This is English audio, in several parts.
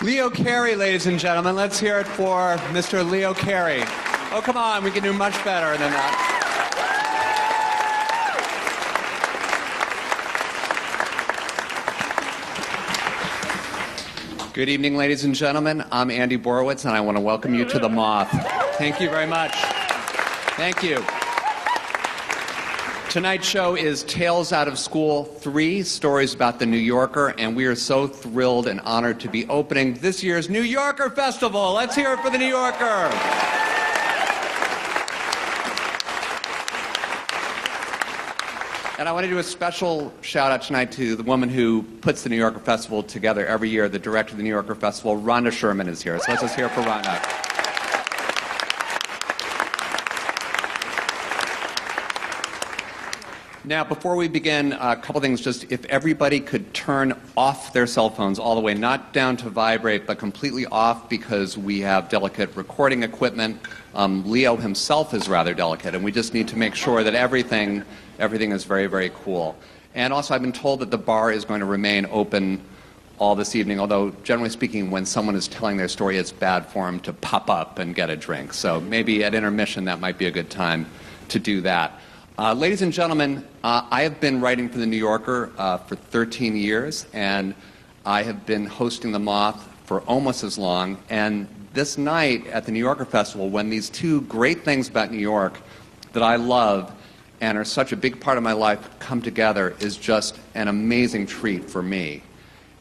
Leo Cary, ladies and gentlemen. Let's hear it for Mr. Leo Cary. Oh, come on, we can do much better than that. Good evening, ladies and gentlemen. I'm Andy Borowitz, and I want to welcome you to the Moth. Thank you very much. Thank you. Tonight's show is Tales Out of School, 3 stories about the New Yorker, and we are so thrilled and honored to be opening this year's New Yorker Festival. Let's hear it for the New Yorker. And I want to do a special shout out tonight to the woman who puts the New Yorker Festival together every year, the director of the New Yorker Festival. Rhonda Sherman is here. So let's just hear it for Rhonda. Now, before we begin, a couple things. Just if everybody could turn off their cell phones all the way, not down to vibrate, but completely off, because we have delicate recording equipment. Leo himself is rather delicate, and we just need to make sure that everything is very, very cool. And also, I've been told that the bar is going to remain open all this evening, although, generally speaking, when someone is telling their story, it's bad form to pop up and get a drink. So maybe at intermission, that might be a good time to do that. Ladies and gentlemen, I have been writing for The New Yorker for 13 years, and I have been hosting the Moth for almost as long. And this night at the New Yorker Festival, when these 2 great things about New York that I love and are such a big part of my life come together, is just an amazing treat for me.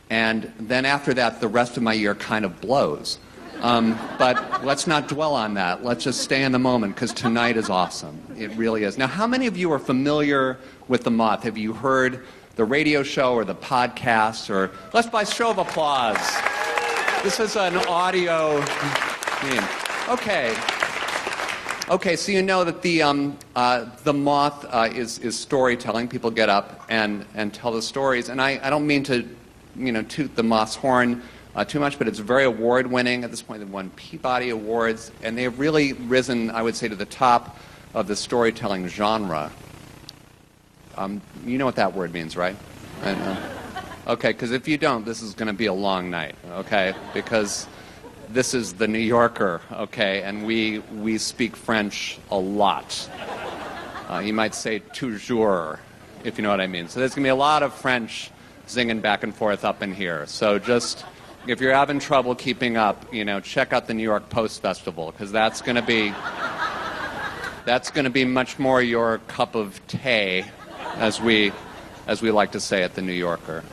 And then after that, the rest of my year kind of blows. But let's not dwell on that. Let's just stay in the moment, because tonight is awesome. It really is. Now, how many of you are familiar with the Moth? Have you heard the radio show or the podcast? Or let's by show of applause. This is an audio theme. Okay, so you know that the Moth is storytelling. People get up and tell the stories. And I don't mean to, toot the Moth's horn too much, but it's very award-winning. At this point, they've won Peabody Awards, and they have really risen, I would say, to the top of the storytelling genre. You know what that word means, right? Okay, because if you don't, this is going to be a long night, okay? Because this is the New Yorker, okay? And we speak French a lot. You might say toujours, if you know what I mean. So there's going to be a lot of French zinging back and forth up in here. So just, if you're having trouble keeping up, check out the New York Post Festival, because that's going to be much more your cup of tea, as we like to say at the New Yorker.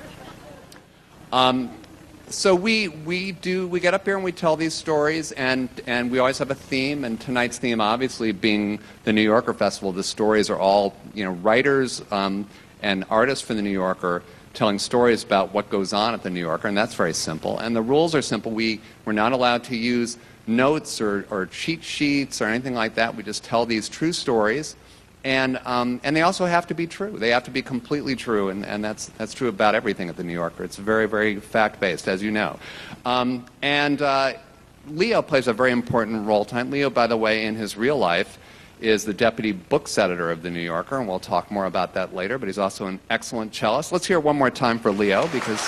So we get up here and we tell these stories, and we always have a theme. And tonight's theme, obviously, being the New Yorker Festival. The stories are all writers and artists for the New Yorker, telling stories about what goes on at the New Yorker, and that's very simple. And the rules are simple. We're not allowed to use notes or cheat sheets or anything like that. We just tell these true stories, and they also have to be true. They have to be completely true, and that's true about everything at the New Yorker. It's very, very fact-based, as you know. Leo plays a very important role tonight. Leo, by the way, in his real life, is the deputy books editor of The New Yorker, and we'll talk more about that later, but he's also an excellent cellist. Let's hear it one more time for Leo, because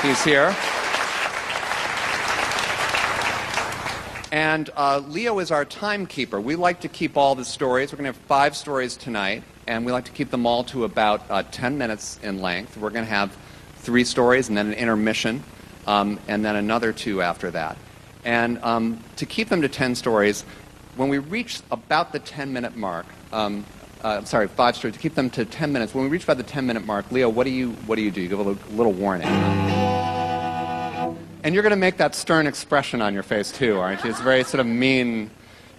he's here. And Leo is our timekeeper. We like to keep all the stories. We're going to have 5 stories tonight, and we like to keep them all to about 10 minutes in length. We're going to have 3 stories and then an intermission, and then another 2 after that. And to keep them to 10 stories, when we reach about the 10-minute mark, 5 stories, to keep them to 10 minutes. When we reach about the 10-minute mark, Leo, what do you do? You give a little warning. And you're going to make that stern expression on your face, too, aren't you? It's a very sort of mean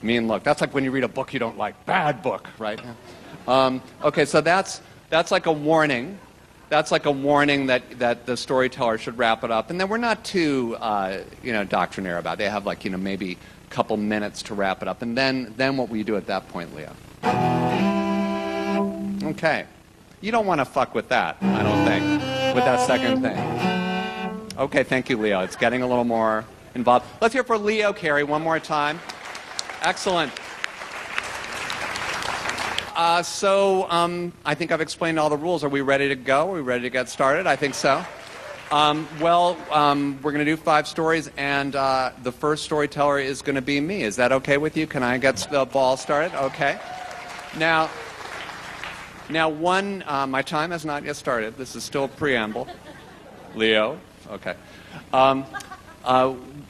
look. That's like when you read a book you don't like. Bad book, right? Okay, so that's like a warning. That's like a warning that the storyteller should wrap it up. And then we're not too, doctrinaire about it. They have maybe couple minutes to wrap it up, and then what will you do at that point, Leo? Okay. You don't want to fuck with that, I don't think, with that second thing. Okay, thank you, Leo. It's getting a little more involved. Let's hear for Leo Cary one more time. Excellent. I think I've explained all the rules. Are we ready to go? Are we ready to get started? I think so. We're going to do 5 stories, and the first storyteller is going to be me. Is that okay with you? Can I get the ball started? Okay. Now, my time has not yet started. This is still a preamble. Leo? Okay.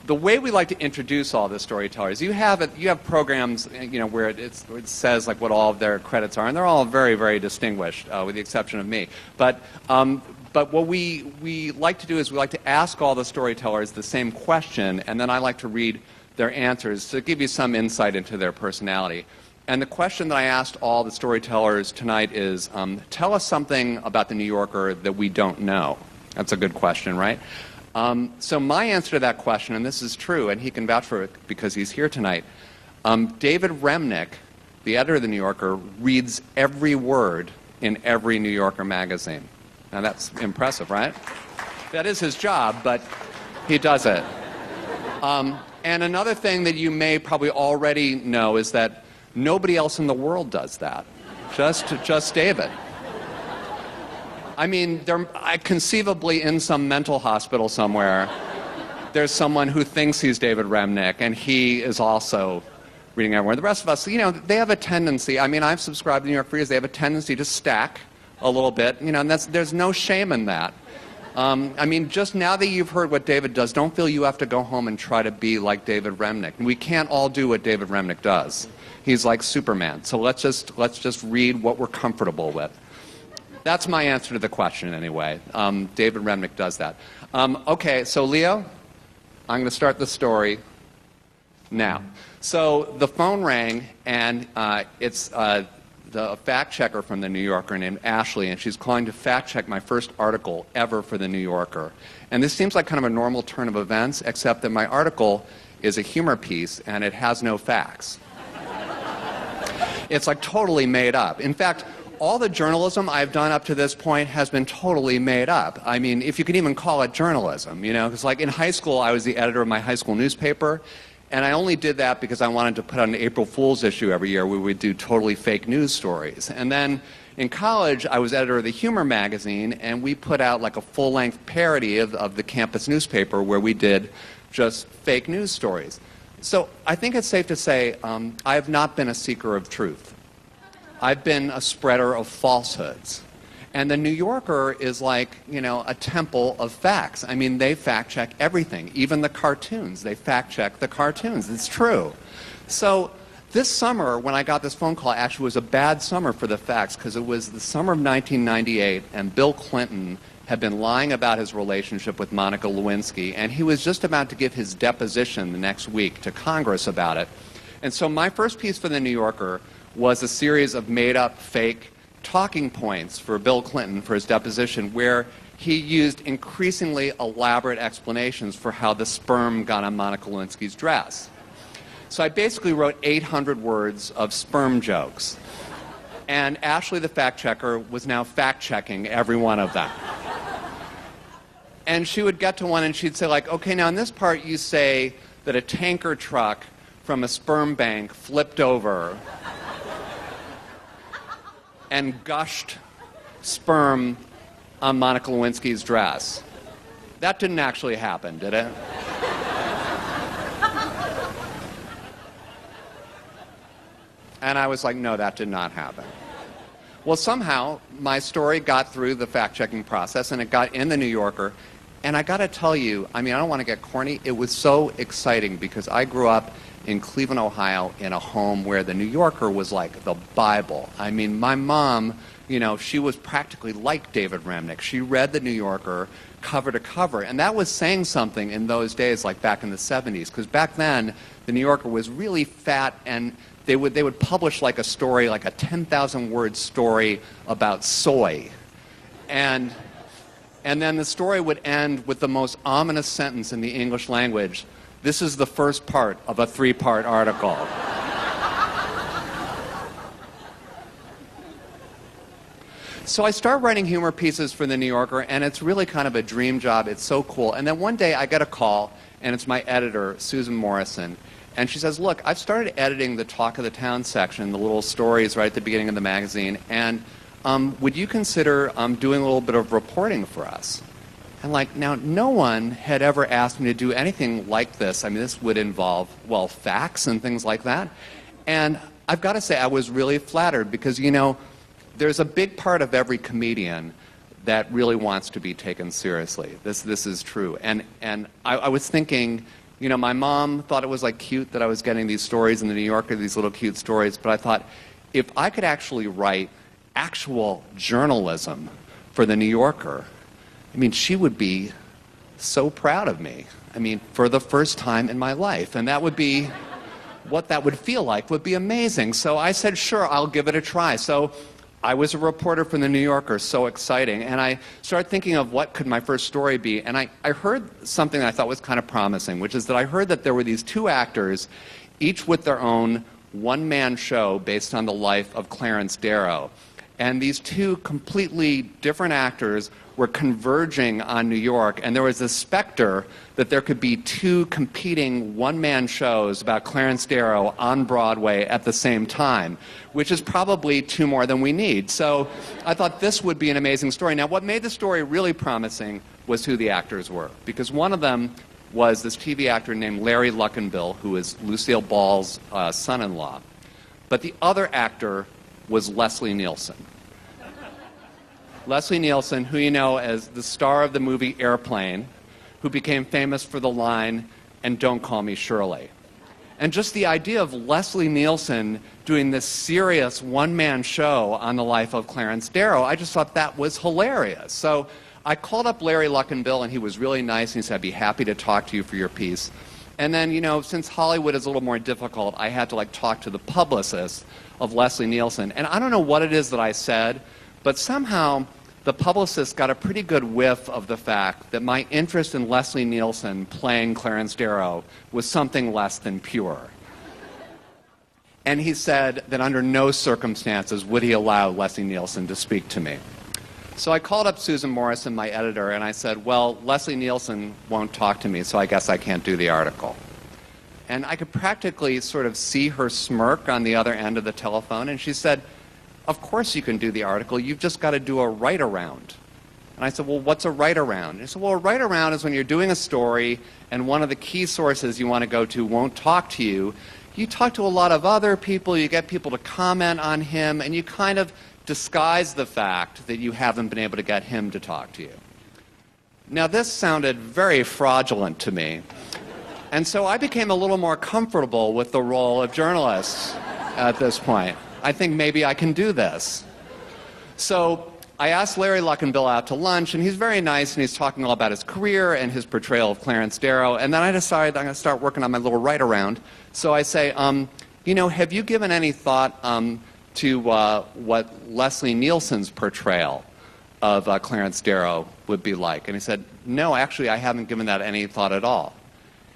The way we like to introduce all the storytellers, you have programs, where it says like what all of their credits are, and they're all very, very distinguished, with the exception of me. But what we like to do is we like to ask all the storytellers the same question, and then I like to read their answers to give you some insight into their personality. And the question that I asked all the storytellers tonight is, tell us something about the New Yorker that we don't know. That's a good question, right? So my answer to that question, and this is true, and he can vouch for it because he's here tonight, David Remnick, the editor of the New Yorker, reads every word in every New Yorker magazine. Now that's impressive, right? That is his job, but he does it. And another thing that you may probably already know is that nobody else in the world does that. Just David. I mean, conceivably in some mental hospital somewhere, there's someone who thinks he's David Remnick, and he is also reading everywhere. The rest of us, they have a tendency. I mean, I've subscribed to New York for years. They have a tendency to stack a little bit, and there's no shame in that. I mean, just now that you've heard what David does, don't feel you have to go home and try to be like David Remnick. We can't all do what David Remnick does. He's like Superman. So let's just read what we're comfortable with. That's my answer to the question, anyway. David Remnick does that. Okay, so Leo, I'm going to start the story now. So the phone rang, and it's the fact-checker from the New Yorker named Ashley, and she's calling to fact-check my first article ever for the New Yorker. And this seems like kind of a normal turn of events, except that my article is a humor piece, and it has no facts. It's like totally made up. In fact, all the journalism I've done up to this point has been totally made up. I mean, if you can even call it journalism, because like in high school, I was the editor of my high school newspaper, and I only did that because I wanted to put out an April Fool's issue every year where we'd do totally fake news stories. And then in college, I was editor of the Humor magazine, and we put out like a full-length parody of the campus newspaper where we did just fake news stories. So I think it's safe to say I have not been a seeker of truth. I've been a spreader of falsehoods. And the New Yorker is like, a temple of facts. I mean, they fact-check everything, even the cartoons. They fact-check the cartoons. It's true. So this summer, when I got this phone call, actually was a bad summer for the facts because it was the summer of 1998, and Bill Clinton had been lying about his relationship with Monica Lewinsky, and he was just about to give his deposition the next week to Congress about it. And so my first piece for the New Yorker was a series of made-up, fake talking points for Bill Clinton for his deposition, where he used increasingly elaborate explanations for how the sperm got on Monica Lewinsky's dress. So I basically wrote 800 words of sperm jokes. And Ashley, the fact-checker, was now fact-checking every one of them. And she would get to one and she'd say, like, okay, now in this part you say that a tanker truck from a sperm bank flipped over and gushed sperm on Monica Lewinsky's dress. That didn't actually happen, did it? And I was like, no, that did not happen. Well, somehow my story got through the fact-checking process, and it got in the New Yorker. And I got to tell you, I mean, I don't want to get corny. It was so exciting because I grew up in Cleveland, Ohio, in a home where the New Yorker was like the Bible. I mean, my mom, she was practically like David Remnick. She read the New Yorker cover to cover, and that was saying something in those days, like back in the 70s, because back then the New Yorker was really fat, and they would publish like a story, like a 10,000-word story about soy, and then the story would end with the most ominous sentence in the English language: "This is the first part of a 3-part article." So I start writing humor pieces for the New Yorker, and it's really kind of a dream job. It's so cool. And then one day I get a call, and it's my editor, Susan Morrison, and she says, look, I've started editing the Talk of the Town section, the little stories right at the beginning of the magazine, and would you consider doing a little bit of reporting for us? And now no one had ever asked me to do anything like this. I mean, this would involve, well, facts and things like that. And I've got to say, I was really flattered because, there's a big part of every comedian that really wants to be taken seriously. This is true. And I was thinking, my mom thought it was cute that I was getting these stories in the New Yorker, these little cute stories, but I thought, if I could actually write actual journalism for the New Yorker, she would be so proud of me. For the first time in my life. And that would be, what that would feel like would be amazing. So I said, sure, I'll give it a try. So I was a reporter from the New Yorker, so exciting. And I started thinking of what could my first story be. And I heard something that I thought was kind of promising, which is that I heard that there were these two actors, each with their own one-man show based on the life of Clarence Darrow. And these two completely different actors were converging on New York, and there was a specter that there could be two competing one-man shows about Clarence Darrow on Broadway at the same time, which is probably two more than we need. So I thought this would be an amazing story. Now, what made the story really promising was who the actors were, because one of them was this TV actor named Larry Luckinbill, who is Lucille Ball's son-in-law. But the other actor was Leslie Nielsen. Leslie Nielsen, who you know as the star of the movie Airplane, who became famous for the line, "And don't call me Shirley." And just the idea of Leslie Nielsen doing this serious one-man show on the life of Clarence Darrow, I just thought that was hilarious. So I called up Larry Luckinbill, and he was really nice, and he said, "I'd be happy to talk to you for your piece." And then, since Hollywood is a little more difficult, I had to talk to the publicist of Leslie Nielsen. And I don't know what it is that I said, but somehow the publicist got a pretty good whiff of the fact that my interest in Leslie Nielsen playing Clarence Darrow was something less than pure. And he said that under no circumstances would he allow Leslie Nielsen to speak to me. So I called up Susan Morrison, my editor, and I said, well, Leslie Nielsen won't talk to me, so I guess I can't do the article. And I could practically sort of see her smirk on the other end of the telephone, and she said, of course you can do the article, you've just got to do a write-around. And I said, well, what's a write-around? She said, well, a write-around is when you're doing a story and one of the key sources you want to go to won't talk to you. You talk to a lot of other people, you get people to comment on him, and you kind of disguise the fact that you haven't been able to get him to talk to you. Now, this sounded very fraudulent to me, and so I became a little more comfortable with the role of journalist at this point. I think maybe I can do this. So I asked Larry Luckinbill out to lunch, and he's very nice, and he's talking all about his career and his portrayal of Clarence Darrow, and then I decided I'm going to start working on my little write-around. So I say, have you given any thought to what Leslie Nielsen's portrayal of Clarence Darrow would be like? And he said, no, actually, I haven't given that any thought at all.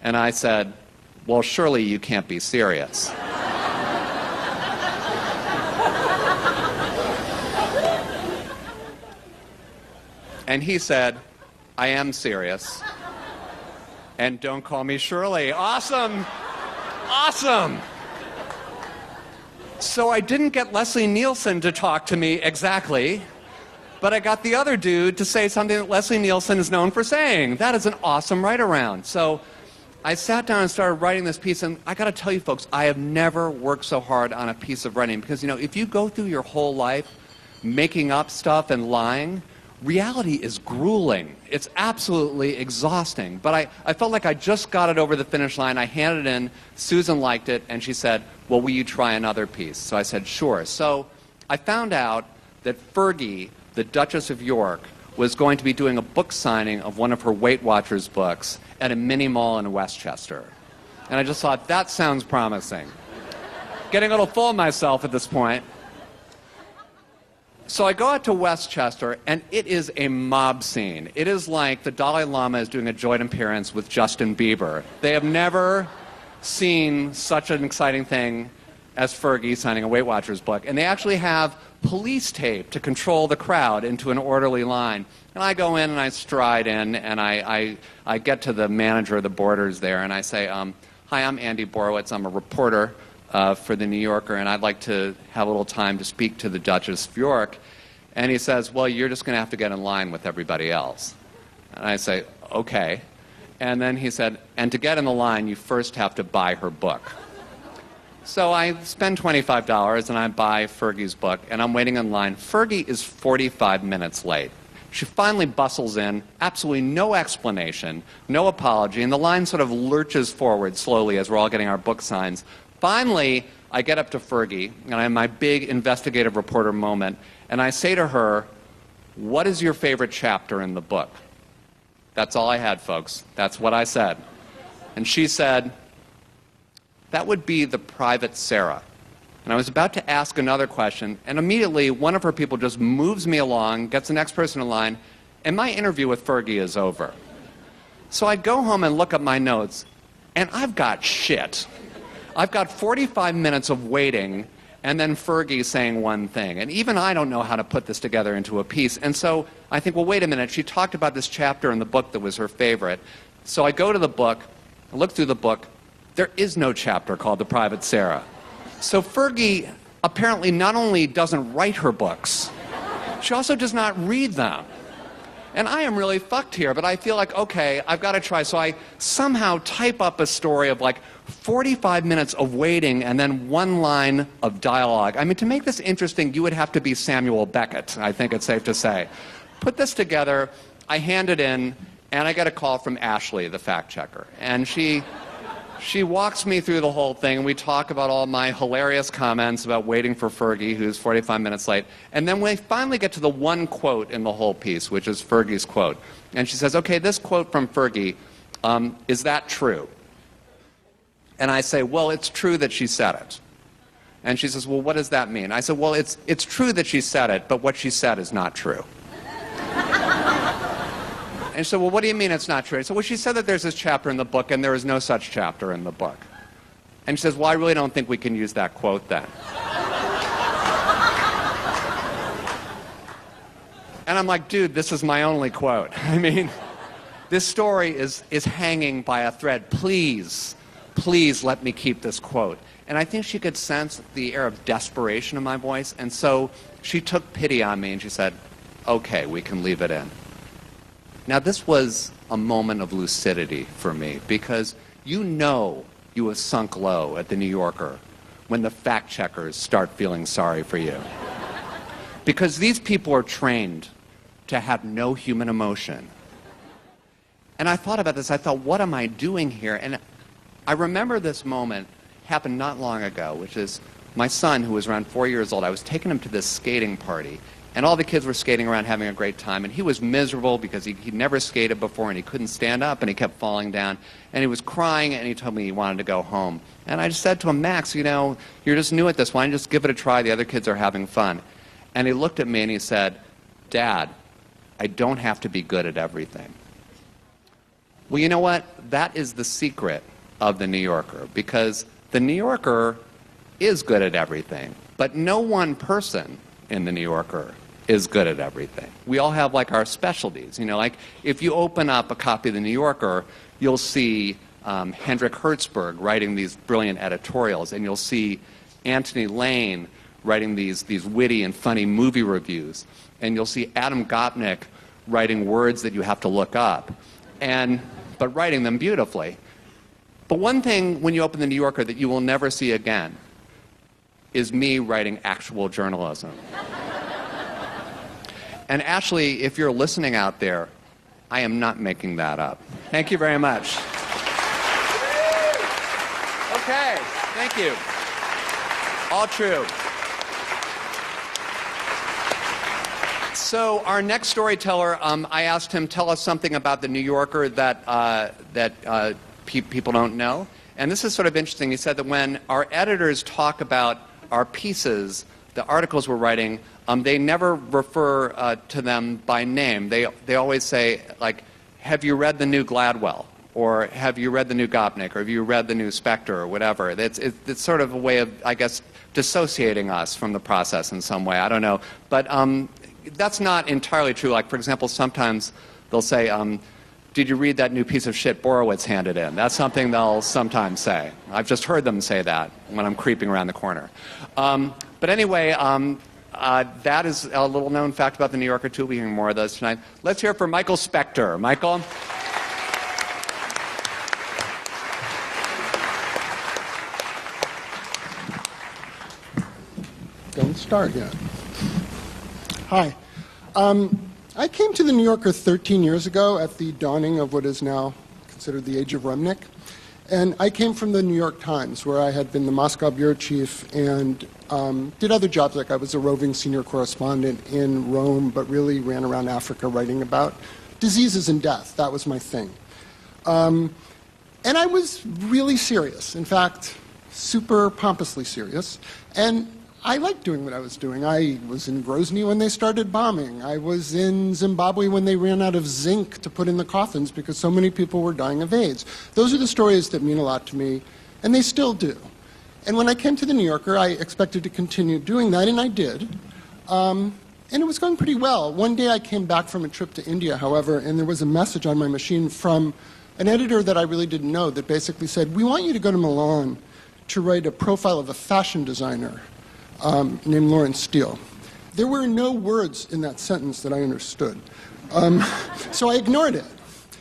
And I said, well, surely you can't be serious. And he said, I am serious. And don't call me Shirley. Awesome! Awesome! So I didn't get Leslie Nielsen to talk to me exactly, but I got the other dude to say something that Leslie Nielsen is known for saying. That is an awesome write-around. So I sat down and started writing this piece, and I got to tell you folks, I have never worked so hard on a piece of writing, because, if you go through your whole life making up stuff and lying, reality is grueling. It's absolutely exhausting. But I felt like I just got it over the finish line. I handed it in. Susan liked it, and she said, well, will you try another piece? So I said, sure. So I found out that Fergie, the Duchess of York, was going to be doing a book signing of one of her Weight Watchers books at a mini mall in Westchester. And I just thought, that sounds promising. Getting a little full of myself at this point. So I go out to Westchester, and it is a mob scene. It is like the Dalai Lama is doing a joint appearance with Justin Bieber. They have never seen such an exciting thing as Fergie signing a Weight Watchers book. And they actually have police tape to control the crowd into an orderly line. And I go in and I stride in, and I get to the manager of the Borders there, and I say, hi, I'm Andy Borowitz. I'm a reporter for the New Yorker, and I'd like to have a little time to speak to the Duchess of York. And he says, well, you're just going to have to get in line with everybody else. And I say, okay. And then he said, and to get in the line, you first have to buy her book. So I spend $25 and I buy Fergie's book, and I'm waiting in line. Fergie is 45 minutes late. She finally bustles in, absolutely no explanation, no apology, and the line sort of lurches forward slowly as we're all getting our book signs. Finally, I get up to Fergie, and I have my big investigative reporter moment, and I say to her, what is your favorite chapter in the book? That's all I had, folks. That's what I said. And she said, that would be the Private Sarah. And I was about to ask another question, and immediately one of her people just moves me along, gets the next person in line, and my interview with Fergie is over. So I go home and look up my notes, and I've got shit. I've got 45 minutes of waiting, and then Fergie saying one thing. And even I don't know how to put this together into a piece. And so I think, well, wait a minute. She talked about this chapter in the book that was her favorite. So I go to the book, I look through the book. There is no chapter called The Private Sarah. So Fergie apparently not only doesn't write her books, she also does not read them. And I am really fucked here, but I feel like, okay, I've got to try. So I somehow type up a story of like 45 minutes of waiting and then one line of dialogue. I mean, to make this interesting, you would have to be Samuel Beckett, I think it's safe to say. Put this together, I hand it in, and I get a call from Ashley, the fact checker. And she walks me through the whole thing. We talk about all my hilarious comments about waiting for Fergie, who's 45 minutes late. And then we finally get to the one quote in the whole piece, which is Fergie's quote. And she says, okay, this quote from Fergie, is that true? And I say, well, it's true that she said it. And she says, well, what does that mean? I said, well, it's true that she said it, but what she said is not true. And she said, well, what do you mean it's not true? I said, well, she said that there's this chapter in the book, and there is no such chapter in the book. And she says, well, I really don't think we can use that quote then. And I'm like, dude, this is my only quote. I mean, this story is hanging by a thread. Please let me keep this quote. And I think she could sense the air of desperation in my voice, and so she took pity on me, and she said, okay, we can leave it in. Now, this was a moment of lucidity for me, because you know you have sunk low at the New Yorker when the fact checkers start feeling sorry for you. Because these people are trained to have no human emotion. And I thought about this. I thought, what am I doing here? And I remember this moment happened not long ago, which is my son, who was around 4 years old. I was taking him to this skating party. And all the kids were skating around having a great time. And he was miserable because he'd never skated before and he couldn't stand up and he kept falling down. And he was crying and he told me he wanted to go home. And I just said to him, Max, you know, you're just new at this. Why don't you just give it a try? The other kids are having fun. And he looked at me and he said, Dad, I don't have to be good at everything. Well, you know what? That is the secret of the New Yorker, because the New Yorker is good at everything. But no one person in the New Yorker is good at everything. We all have like our specialties. You know, like if you open up a copy of the New Yorker, you'll see Hendrik Hertzberg writing these brilliant editorials, and you'll see Anthony Lane writing these witty and funny movie reviews, and you'll see Adam Gopnik writing words that you have to look up, but writing them beautifully. But one thing when you open the New Yorker that you will never see again is me writing actual journalism. And Ashley, if you're listening out there, I am not making that up. Thank you very much. Okay, thank you. All true. So our next storyteller, I asked him, tell us something about the New Yorker that people don't know. And this is sort of interesting. He said that when our editors talk about our pieces, the articles we're writing, they never refer to them by name. They always say, like, have you read the new Gladwell? Or have you read the new Gopnik? Or have you read the new Specter? Or whatever. It's sort of a way of, I guess, dissociating us from the process in some way. I don't know. But that's not entirely true. Like, for example, sometimes they'll say, did you read that new piece of shit Borowitz handed in? That's something they'll sometimes say. I've just heard them say that when I'm creeping around the corner. But anyway, that is a little known fact about the New Yorker, too. We're hearing more of those tonight. Let's hear it for Michael Specter. Michael? Don't start yet. Hi. I came to the New Yorker 13 years ago at the dawning of what is now considered the age of Remnick. And I came from the New York Times, where I had been the Moscow bureau chief and did other jobs, like I was a roving senior correspondent in Rome, but really ran around Africa writing about diseases and death. That was my thing. And I was really serious. In fact, super pompously serious. And I liked doing what I was doing. I was in Grozny when they started bombing. I was in Zimbabwe when they ran out of zinc to put in the coffins because so many people were dying of AIDS. Those are the stories that mean a lot to me, and they still do. And when I came to the New Yorker, I expected to continue doing that, and I did. And it was going pretty well. One day I came back from a trip to India, however, and there was a message on my machine from an editor that I really didn't know that basically said, "We want you to go to Milan to write a profile of a fashion designer named Lawrence Steele." There were no words in that sentence that I understood. So I ignored it,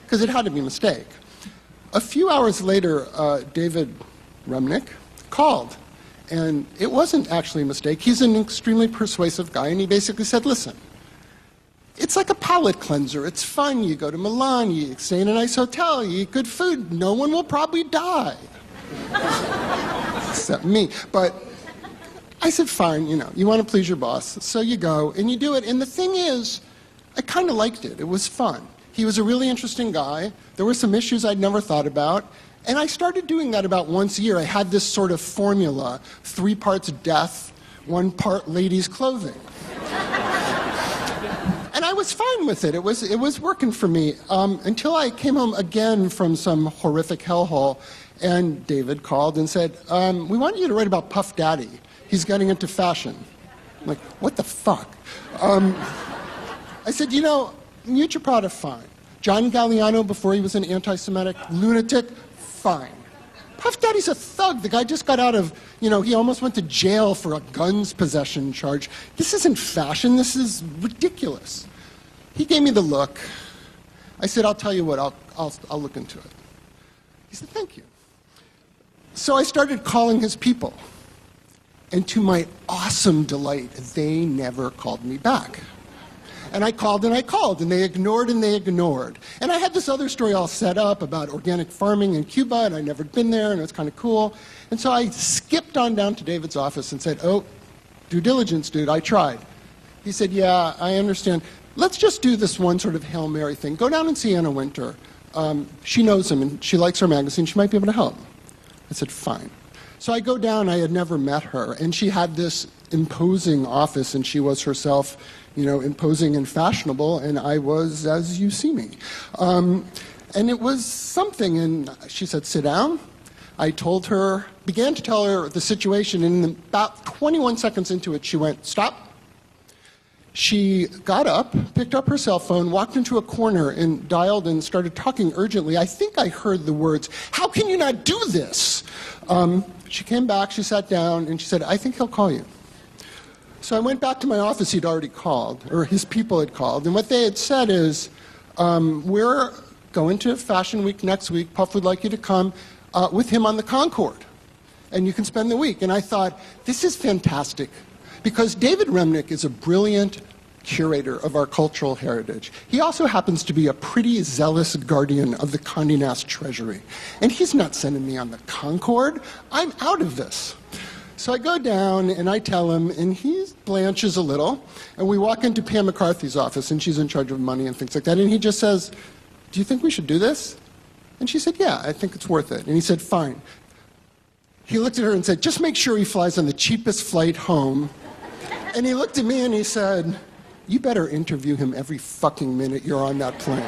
because it had to be a mistake. A few hours later, David Remnick called, and it wasn't actually a mistake. He's an extremely persuasive guy, and he basically said, "Listen, it's like a palate cleanser. It's fun. You go to Milan, you stay in a nice hotel, you eat good food. No one will probably die." Except me. But I said, fine, you want to please your boss, so you go, and you do it. And the thing is, I kind of liked it. It was fun. He was a really interesting guy. There were some issues I'd never thought about. And I started doing that about once a year. I had this sort of formula, 3 parts death, 1 part ladies' clothing. And I was fine with it. It was working for me until I came home again from some horrific hellhole, and David called and said, "We want you to write about Puff Daddy. He's getting into fashion." I'm like, what the fuck? I said, Mucha Prada, fine. John Galliano, before he was an anti-Semitic lunatic, fine. Puff Daddy's a thug. The guy just got out of, he almost went to jail for a guns possession charge. This isn't fashion. This is ridiculous. He gave me the look. I said, I'll tell you what, I'll look into it. He said, thank you. So I started calling his people. And to my awesome delight, they never called me back. And I called, and they ignored, and they ignored. And I had this other story all set up about organic farming in Cuba, and I'd never been there, and it was kind of cool. And so I skipped on down to David's office and said, "Oh, due diligence, dude, I tried." He said, "Yeah, I understand. Let's just do this one sort of Hail Mary thing. Go down and see Anna Winter. She knows him, and she likes her magazine. She might be able to help." I said, fine. So I go down. I had never met her, and she had this imposing office, and she was herself, imposing and fashionable, and I was as you see me. And it was something, and she said, "Sit down." I began to tell her the situation, and about 21 seconds into it, she went, "Stop." She got up, picked up her cell phone, walked into a corner, and dialed and started talking urgently. I think I heard the words, "How can you not do this?" She came back, she sat down, and she said, "I think he'll call you." So I went back to my office. He'd already called, or his people had called, and what they had said is, "We're going to Fashion Week next week. Puff would like you to come with him on the Concorde, and you can spend the week." And I thought, this is fantastic, because David Remnick is a brilliant curator of our cultural heritage. He also happens to be a pretty zealous guardian of the Condé Nast treasury. And he's not sending me on the Concorde. I'm out of this. So I go down and I tell him, and he blanches a little, and we walk into Pam McCarthy's office, and she's in charge of money and things like that, and he just says, "Do you think we should do this?" And she said, "Yeah, I think it's worth it." And he said, "Fine." He looked at her and said, "Just make sure he flies on the cheapest flight home." And he looked at me and he said, "You better interview him every fucking minute you're on that plane."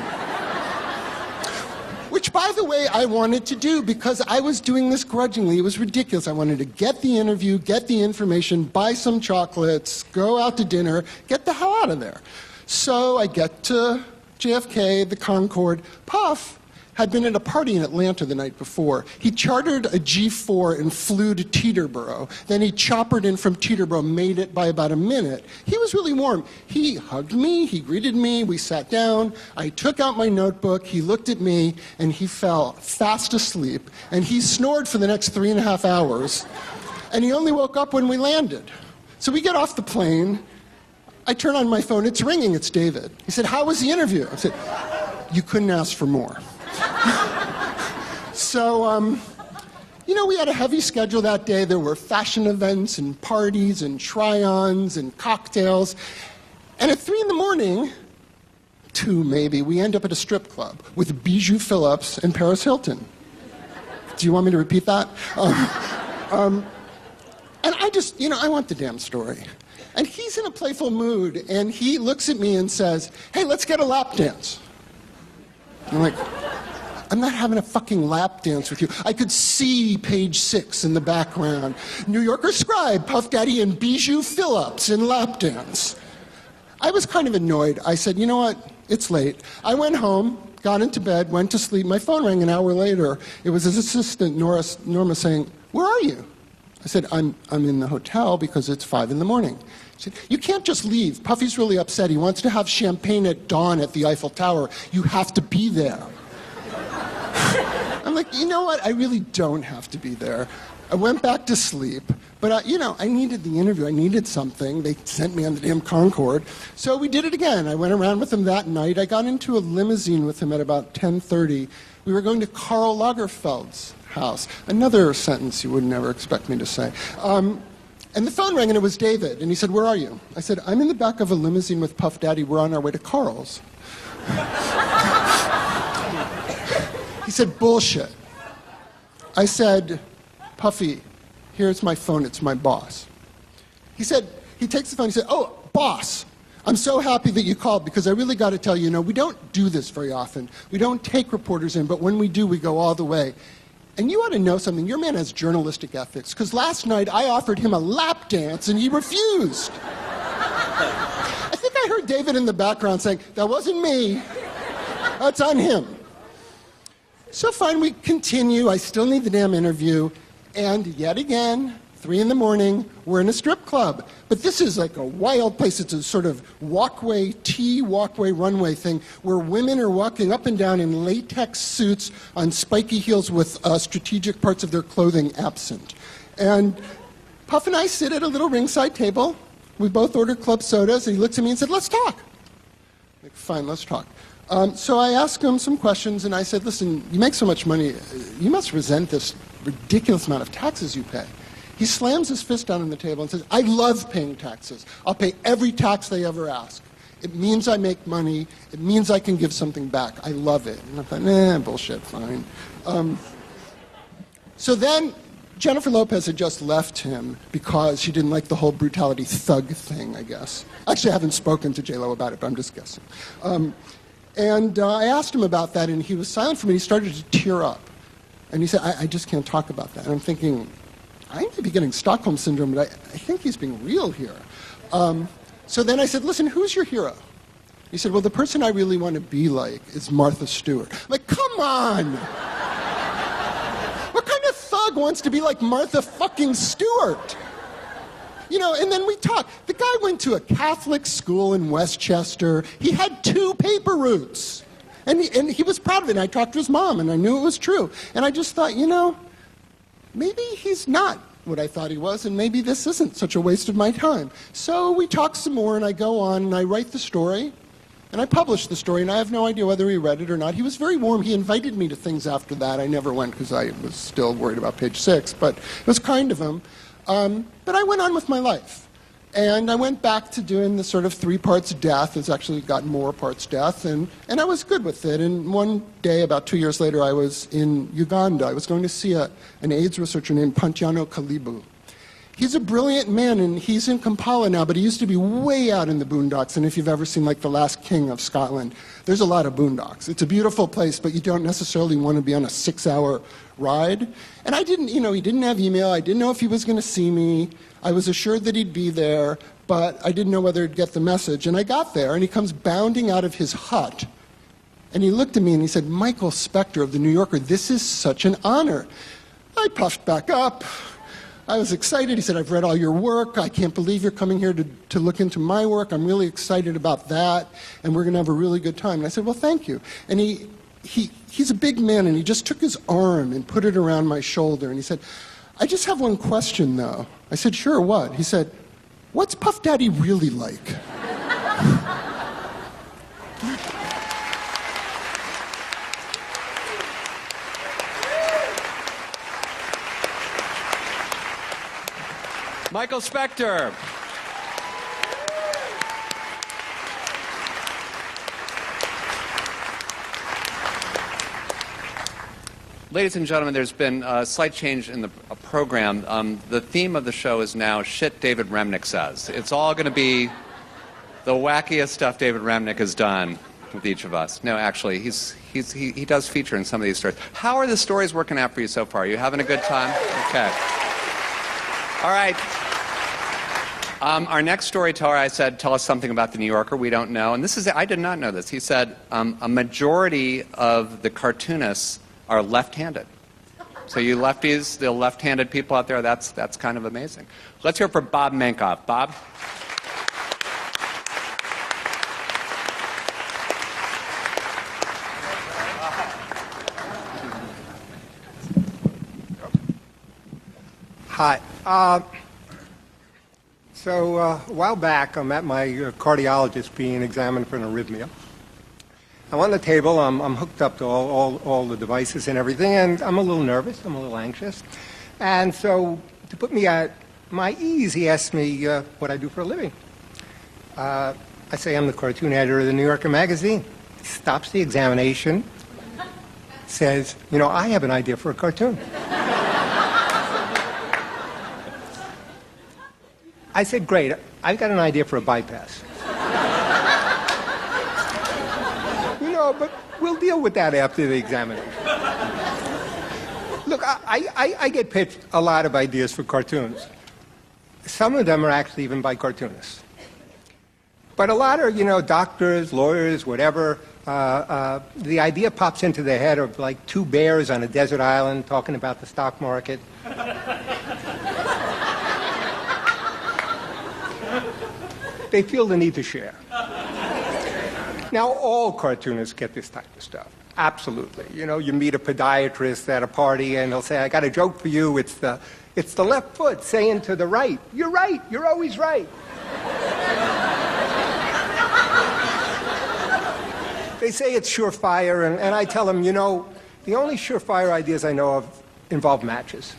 Which, by the way, I wanted to do because I was doing this grudgingly. It was ridiculous. I wanted to get the interview, get the information, buy some chocolates, go out to dinner, get the hell out of there. So I get to JFK, the Concorde. Puff had been at a party in Atlanta the night before. He chartered a G4 and flew to Teterboro. Then he choppered in from Teterboro, made it by about a minute. He was really warm. He hugged me, he greeted me, we sat down. I took out my notebook, he looked at me, and he fell fast asleep. And he snored for the next 3.5 hours. And he only woke up when we landed. So we get off the plane. I turn on my phone, it's ringing, it's David. He said, "How was the interview?" I said, "You couldn't ask for more." So, we had a heavy schedule that day. There were fashion events and parties and try-ons and cocktails. And at 3 in the morning, 2 maybe, we end up at a strip club with Bijou Phillips and Paris Hilton. Do you want me to repeat that? And I just, I want the damn story. And he's in a playful mood, and he looks at me and says, "Hey, let's get a lap dance." And I'm like, "I'm not having a fucking lap dance with you." I could see Page 6 in the background. New Yorker scribe, Puff Daddy, and Bijou Phillips in lap dance. I was kind of annoyed. I said, "You know what? It's late." I went home, got into bed, went to sleep. My phone rang an hour later. It was his assistant, Norma, saying, "Where are you?" I said, I'm in the hotel because it's 5 in the morning. She said, "You can't just leave. Puffy's really upset. He wants to have champagne at dawn at the Eiffel Tower. You have to be there." I'm like, "You know what? I really don't have to be there." I went back to sleep, but I needed the interview. I needed something. They sent me on the damn Concorde. So we did it again. I went around with him that night. I got into a limousine with him at about 10:30. We were going to Karl Lagerfeld's house. Another sentence you would never expect me to say. And the phone rang, and it was David. And he said, "Where are you?" I said, "I'm in the back of a limousine with Puff Daddy. We're on our way to Karl's." He said, "Bullshit." I said, "Puffy, here's my phone. It's my boss." He takes the phone. He said, "Oh, boss, I'm so happy that you called because I really got to tell you, we don't do this very often. We don't take reporters in, but when we do, we go all the way. And you ought to know something. Your man has journalistic ethics because last night I offered him a lap dance and he refused." I think I heard David in the background saying, "That wasn't me. That's on him." So fine, we continue. I still need the damn interview. And yet again, 3 in the morning, we're in a strip club. But this is like a wild place. It's a sort of walkway runway thing where women are walking up and down in latex suits on spiky heels with strategic parts of their clothing absent. And Puff and I sit at a little ringside table. We both order club sodas. And he looks at me and said, "Let's talk." I'm like, "Fine, let's talk." So I asked him some questions, and I said, "Listen, you make so much money. You must resent this ridiculous amount of taxes you pay." He slams his fist down on the table and says, "I love paying taxes. I'll pay every tax they ever ask. It means I make money. It means I can give something back. I love it." And I thought, bullshit, fine. So then Jennifer Lopez had just left him because she didn't like the whole brutality thug thing, I guess. Actually, I haven't spoken to J-Lo about it, but I'm just guessing. And I asked him about that, and he was silent for me. He started to tear up. And he said, I just can't talk about that. And I'm thinking, I may be getting Stockholm Syndrome, but I think he's being real here. So then I said, "Listen, who's your hero?" He said, "Well, the person I really want to be like is Martha Stewart." I'm like, come on! What kind of thug wants to be like Martha fucking Stewart? And then we talked. The guy went to a Catholic school in Westchester. He had 2 paper routes. And he was proud of it. And I talked to his mom, and I knew it was true. And I just thought, maybe he's not what I thought he was, and maybe this isn't such a waste of my time. So we talk some more, and I go on, and I write the story, and I publish the story, and I have no idea whether he read it or not. He was very warm. He invited me to things after that. I never went because I was still worried about Page 6, but it was kind of him. But I went on with my life. And I went back to doing the sort of 3 parts death. It's actually got more parts death, and I was good with it. And one day, about 2 years later, I was in Uganda. I was going to see an AIDS researcher named Pantiano Kalibu. He's a brilliant man, and he's in Kampala now, but he used to be way out in the boondocks. And if you've ever seen, The Last King of Scotland, there's a lot of boondocks. It's a beautiful place, but you don't necessarily want to be on a 6-hour ride. And I didn't, he didn't have email. I didn't know if he was going to see me. I was assured that he'd be there, but I didn't know whether he'd get the message. And I got there, and he comes bounding out of his hut And he looked at me and he said, "Michael Specter of The New Yorker, this is such an honor." I puffed back up. I was excited. He said, "I've read all your work. I can't believe you're coming here to look into my work. I'm really excited about that, and we're going to have a really good time." And I said, "Well, thank you." And he's a big man, and he just took his arm and put it around my shoulder, and he said, "I just have one question, though." I said, "Sure, what?" He said, "What's Puff Daddy really like?" Michael Specter. Ladies and gentlemen, there's been a slight change in the program. The theme of the show is now Shit David Remnick Says. It's all going to be the wackiest stuff David Remnick has done with each of us. No, actually, he does feature in some of these stories. How are the stories working out for you so far? Are you having a good time? Okay. All right. Our next storyteller, I said, tell us something about The New Yorker we don't know. And I did not know this. He said a majority of the cartoonists are left-handed. So you lefties, the left-handed people out there, that's kind of amazing. Let's hear it for Bob Mankoff. Bob? Hi. So a while back, I'm at my cardiologist being examined for an arrhythmia. I'm on the table. I'm hooked up to all the devices and everything, and I'm a little nervous. I'm a little anxious. And so to put me at my ease, he asked me what I do for a living. I say I'm the cartoon editor of the New Yorker magazine. He stops the examination, says, I have an idea for a cartoon. I said, great, I've got an idea for a bypass. But we'll deal with that after the examination. Look, I get pitched a lot of ideas for cartoons. Some of them are actually even by cartoonists. But a lot are, doctors, lawyers, whatever. The idea pops into their head of like two bears on a desert island talking about the stock market. They feel the need to share. Now, all cartoonists get this type of stuff. Absolutely. You meet a podiatrist at a party, and he'll say, "I got a joke for you. It's the left foot saying to the right, 'You're right. You're always right.'" They say it's surefire, and I tell them, the only surefire ideas I know of involve matches.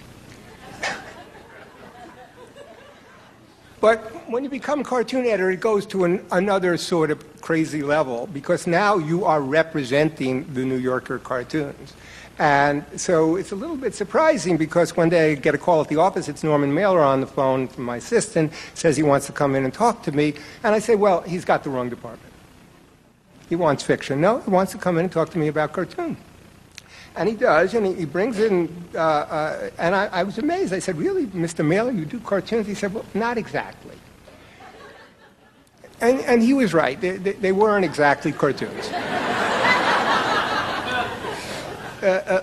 But when you become cartoon editor, it goes to another sort of crazy level, because now you are representing the New Yorker cartoons. And so it's a little bit surprising, because one day I get a call at the office. It's Norman Mailer on the phone from my assistant, says he wants to come in and talk to me. And I say, well, he's got the wrong department. He wants fiction. No, he wants to come in and talk to me about cartoon. And he does, and he brings in, and I was amazed. I said, "Really, Mr. Mailer, you do cartoons?" He said, "Well, not exactly." And he was right. They weren't exactly cartoons.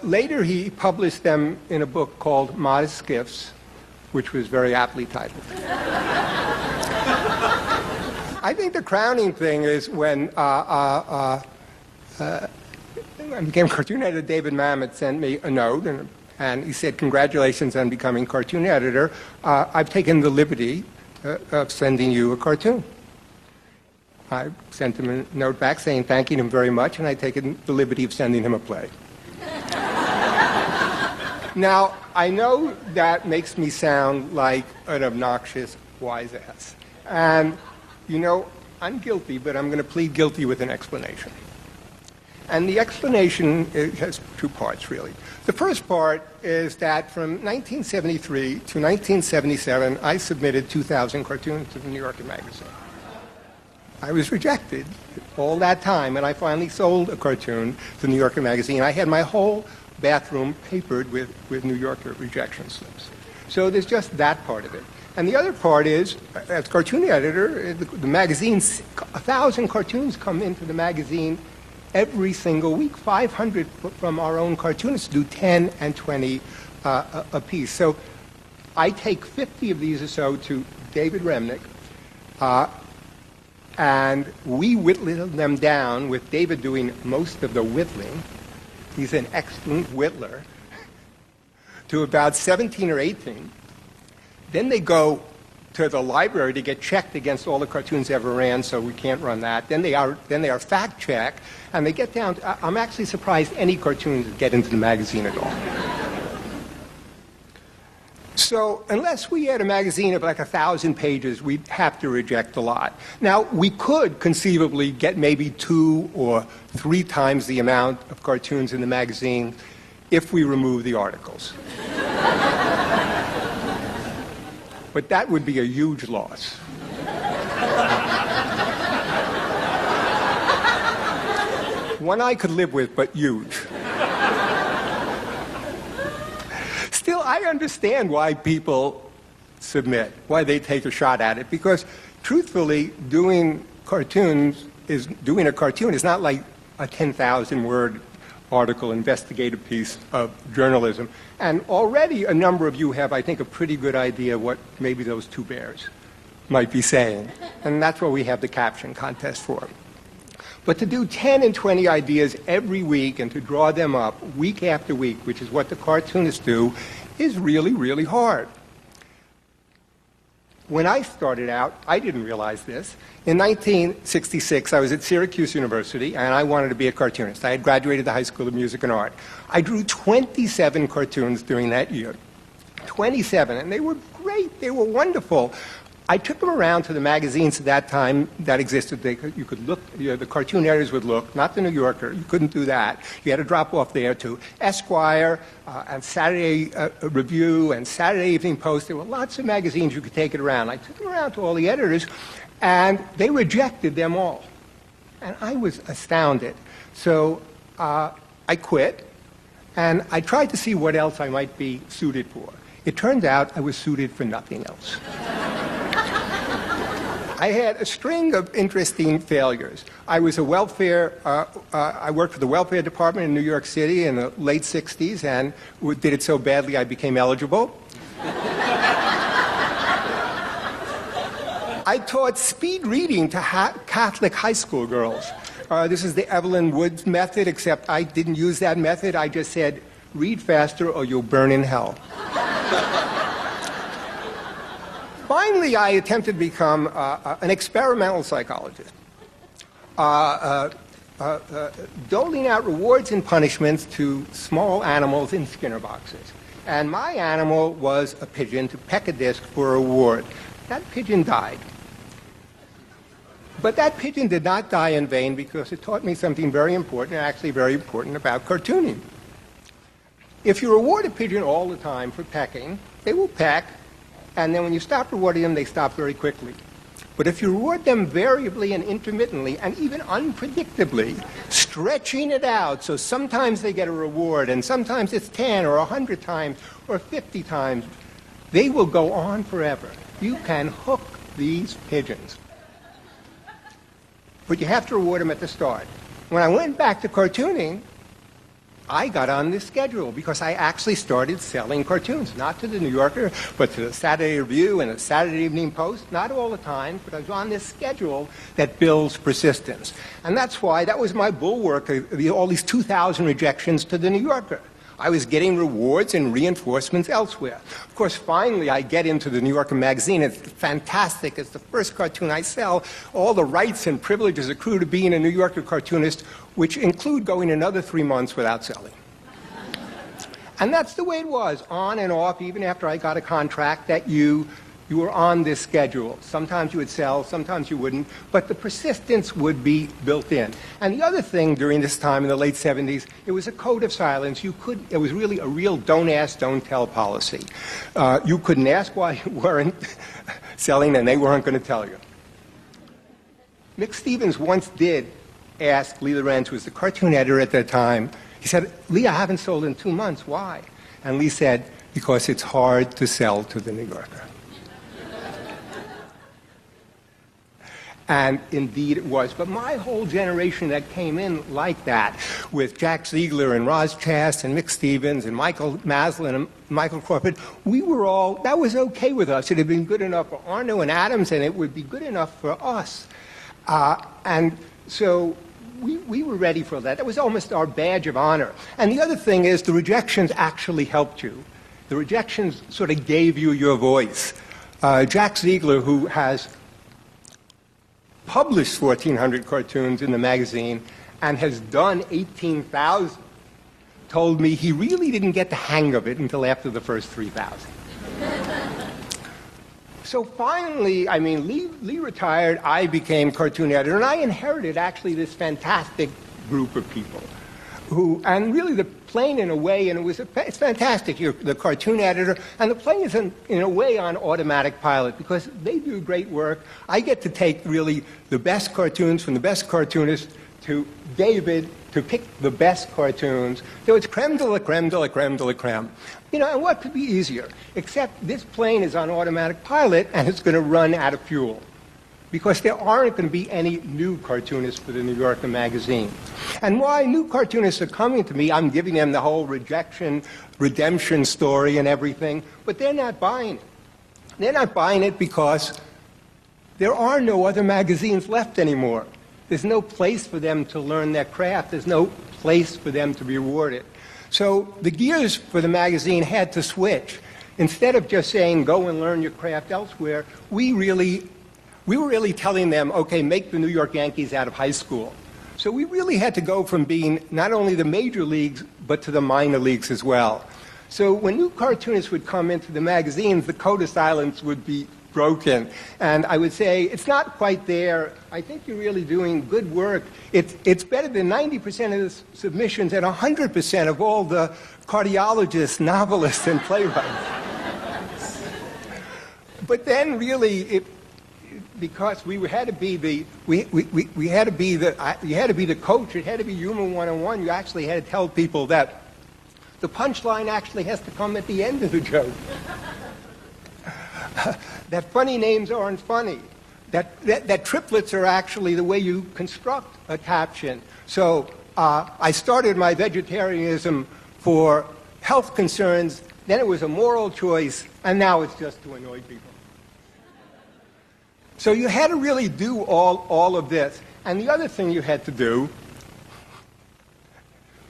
Later, he published them in a book called Modest Gifts, which was very aptly titled. I think the crowning thing is when I became cartoon editor, David Mamet sent me a note, and he said, "Congratulations on becoming cartoon editor. I've taken the liberty of sending you a cartoon." I sent him a note back saying thanking him very much, and I'd taken the liberty of sending him a play. Now, I know that makes me sound like an obnoxious wise ass. And, I'm guilty, but I'm going to plead guilty with an explanation. And the explanation has two parts, really. The first part is that from 1973 to 1977, I submitted 2,000 cartoons to the New Yorker magazine. I was rejected all that time, and I finally sold a cartoon to the New Yorker magazine. I had my whole bathroom papered with New Yorker rejection slips. So there's just that part of it. And the other part is, as cartoon editor, the magazine's 1,000 cartoons come into the magazine every single week. 500 from our own cartoonists do 10 and 20 a piece. So I take 50 of these or so to David Remnick, and we whittle them down with David doing most of the whittling. He's an excellent whittler, to about 17 or 18. Then they go to the library to get checked against all the cartoons ever ran, so we can't run that. Then they are fact-checked, and they get down to, I'm actually surprised any cartoons get into the magazine at all. So unless we had a magazine of like 1,000 pages, we'd have to reject a lot. Now, we could conceivably get maybe 2 or 3 times the amount of cartoons in the magazine if we remove the articles. But that would be a huge loss. One I could live with, but huge. Still, I understand why people submit, why they take a shot at it, because truthfully, doing a cartoon is not like a 10,000-word article, investigative piece of journalism. And already a number of you have, I think, a pretty good idea what maybe those 2 bears might be saying. And that's what we have the caption contest for. But to do 10 and 20 ideas every week and to draw them up week after week, which is what the cartoonists do, is really, really hard. When I started out, I didn't realize this. In 1966, I was at Syracuse University, and I wanted to be a cartoonist. I had graduated the High School of Music and Art. I drew 27 cartoons during that year. 27, and they were great. They were wonderful. I took them around to the magazines at that time that existed. You could look, the cartoon editors would look, not the New Yorker. You couldn't do that. You had to drop off there to Esquire and Saturday Review and Saturday Evening Post. There were lots of magazines you could take it around. I took them around to all the editors, and they rejected them all. And I was astounded. So I quit, and I tried to see what else I might be suited for. It turned out I was suited for nothing else. I had a string of interesting failures. I was I worked for the welfare department in New York City in the late 60s and did it so badly I became eligible. I taught speed reading to Catholic high school girls. This is the Evelyn Woods method, except I didn't use that method. I just said, read faster or you'll burn in hell. Finally, I attempted to become an experimental psychologist, doling out rewards and punishments to small animals in Skinner boxes. And my animal was a pigeon to peck a disc for a reward. That pigeon died. But that pigeon did not die in vain because it taught me something very important, actually very important about cartooning. If you reward a pigeon all the time for pecking, they will peck, and then when you stop rewarding them, they stop very quickly. But if you reward them variably and intermittently, and even unpredictably, stretching it out, so sometimes they get a reward, and sometimes it's 10 or 100 times or 50 times, they will go on forever. You can hook these pigeons. But you have to reward them at the start. When I went back to cartooning, I got on this schedule because I actually started selling cartoons, not to the New Yorker, but to the Saturday Review and the Saturday Evening Post, not all the time, but I was on this schedule that builds persistence. And that's why that was my bulwark, all these 2,000 rejections to the New Yorker. I was getting rewards and reinforcements elsewhere. Of course, finally, I get into the New Yorker magazine. It's fantastic. It's the first cartoon I sell. All the rights and privileges accrue to being a New Yorker cartoonist, which include going another 3 months without selling. And that's the way it was, on and off, even after I got a contract, that you were on this schedule. Sometimes you would sell, sometimes you wouldn't, but the persistence would be built in. And the other thing during this time in the late 70s, it was a code of silence. It was really a real don't ask, don't tell policy. You couldn't ask why you weren't selling, and they weren't going to tell you. Mick Stevens once did ask Lee Lorenz, who was the cartoon editor at that time, he said, "Lee, I haven't sold in 2 months. Why?" And Lee said, "Because it's hard to sell to the New Yorker." And indeed it was. But my whole generation that came in like that, with Jack Ziegler and Roz Chast and Mick Stevens and Michael Maslin and Michael Crawford, we were all, that was okay with us. It had been good enough for Arno and Adams, and it would be good enough for us. And so we were ready for that. That was almost our badge of honor. And the other thing is the rejections actually helped you. The rejections sort of gave you your voice. Jack Ziegler, who has published 1,400 cartoons in the magazine and has done 18,000, told me he really didn't get the hang of it until after the first 3,000. So finally, I mean, Lee retired, I became cartoon editor, and I inherited actually this fantastic group of people who, and really the plane in a way, and it's fantastic, you're the cartoon editor, and the plane is in a way on automatic pilot because they do great work. I get to take really the best cartoons from the best cartoonists to David to pick the best cartoons. So it's creme de la creme de la creme de la creme. You know, and what could be easier? Except this plane is on automatic pilot and it's going to run out of fuel, because there aren't going to be any new cartoonists for the New Yorker magazine. And why new cartoonists are coming to me, I'm giving them the whole redemption story and everything, but they're not buying it. They're not buying it because there are no other magazines left anymore. There's no place for them to learn their craft. There's no place for them to be rewarded. So the gears for the magazine had to switch. Instead of just saying, go and learn your craft elsewhere, we were really telling them, okay, make the New York Yankees out of high school. So we really had to go from being not only the major leagues, but to the minor leagues as well. So when new cartoonists would come into the magazines, the code of silence would be broken. And I would say, it's not quite there. I think you're really doing good work. It's better than 90% of the submissions and 100% of all the cardiologists, novelists, and playwrights. But then really, because we had to be the you had to be the coach. It had to be humor 101. You actually had to tell people that the punchline actually has to come at the end of the joke. That funny names aren't funny. That triplets are actually the way you construct a caption. So I started my vegetarianism for health concerns. Then it was a moral choice, and now it's just to annoy people. So you had to really do all of this. And the other thing you had to do,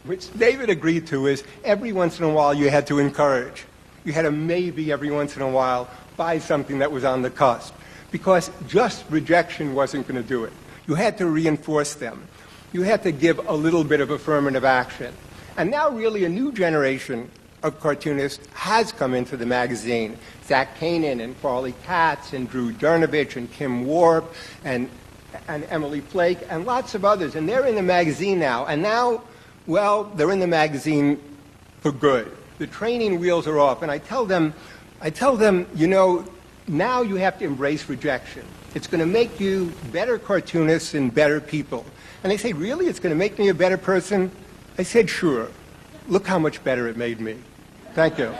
which David agreed to, is every once in a while you had to encourage. You had to maybe every once in a while buy something that was on the cusp, because just rejection wasn't going to do it. You had to reinforce them. You had to give a little bit of affirmative action. And now really a new generation of cartoonists has come into the magazine. Zach Kanan and Farley Katz and Drew Dernovich and Kim Warp and Emily Flake and lots of others. And they're in the magazine now. And now, well, they're in the magazine for good. The training wheels are off. And I tell them, you know, now you have to embrace rejection. It's going to make you better cartoonists and better people. And they say, really? It's going to make me a better person? I said, sure. Look how much better it made me. Thank you.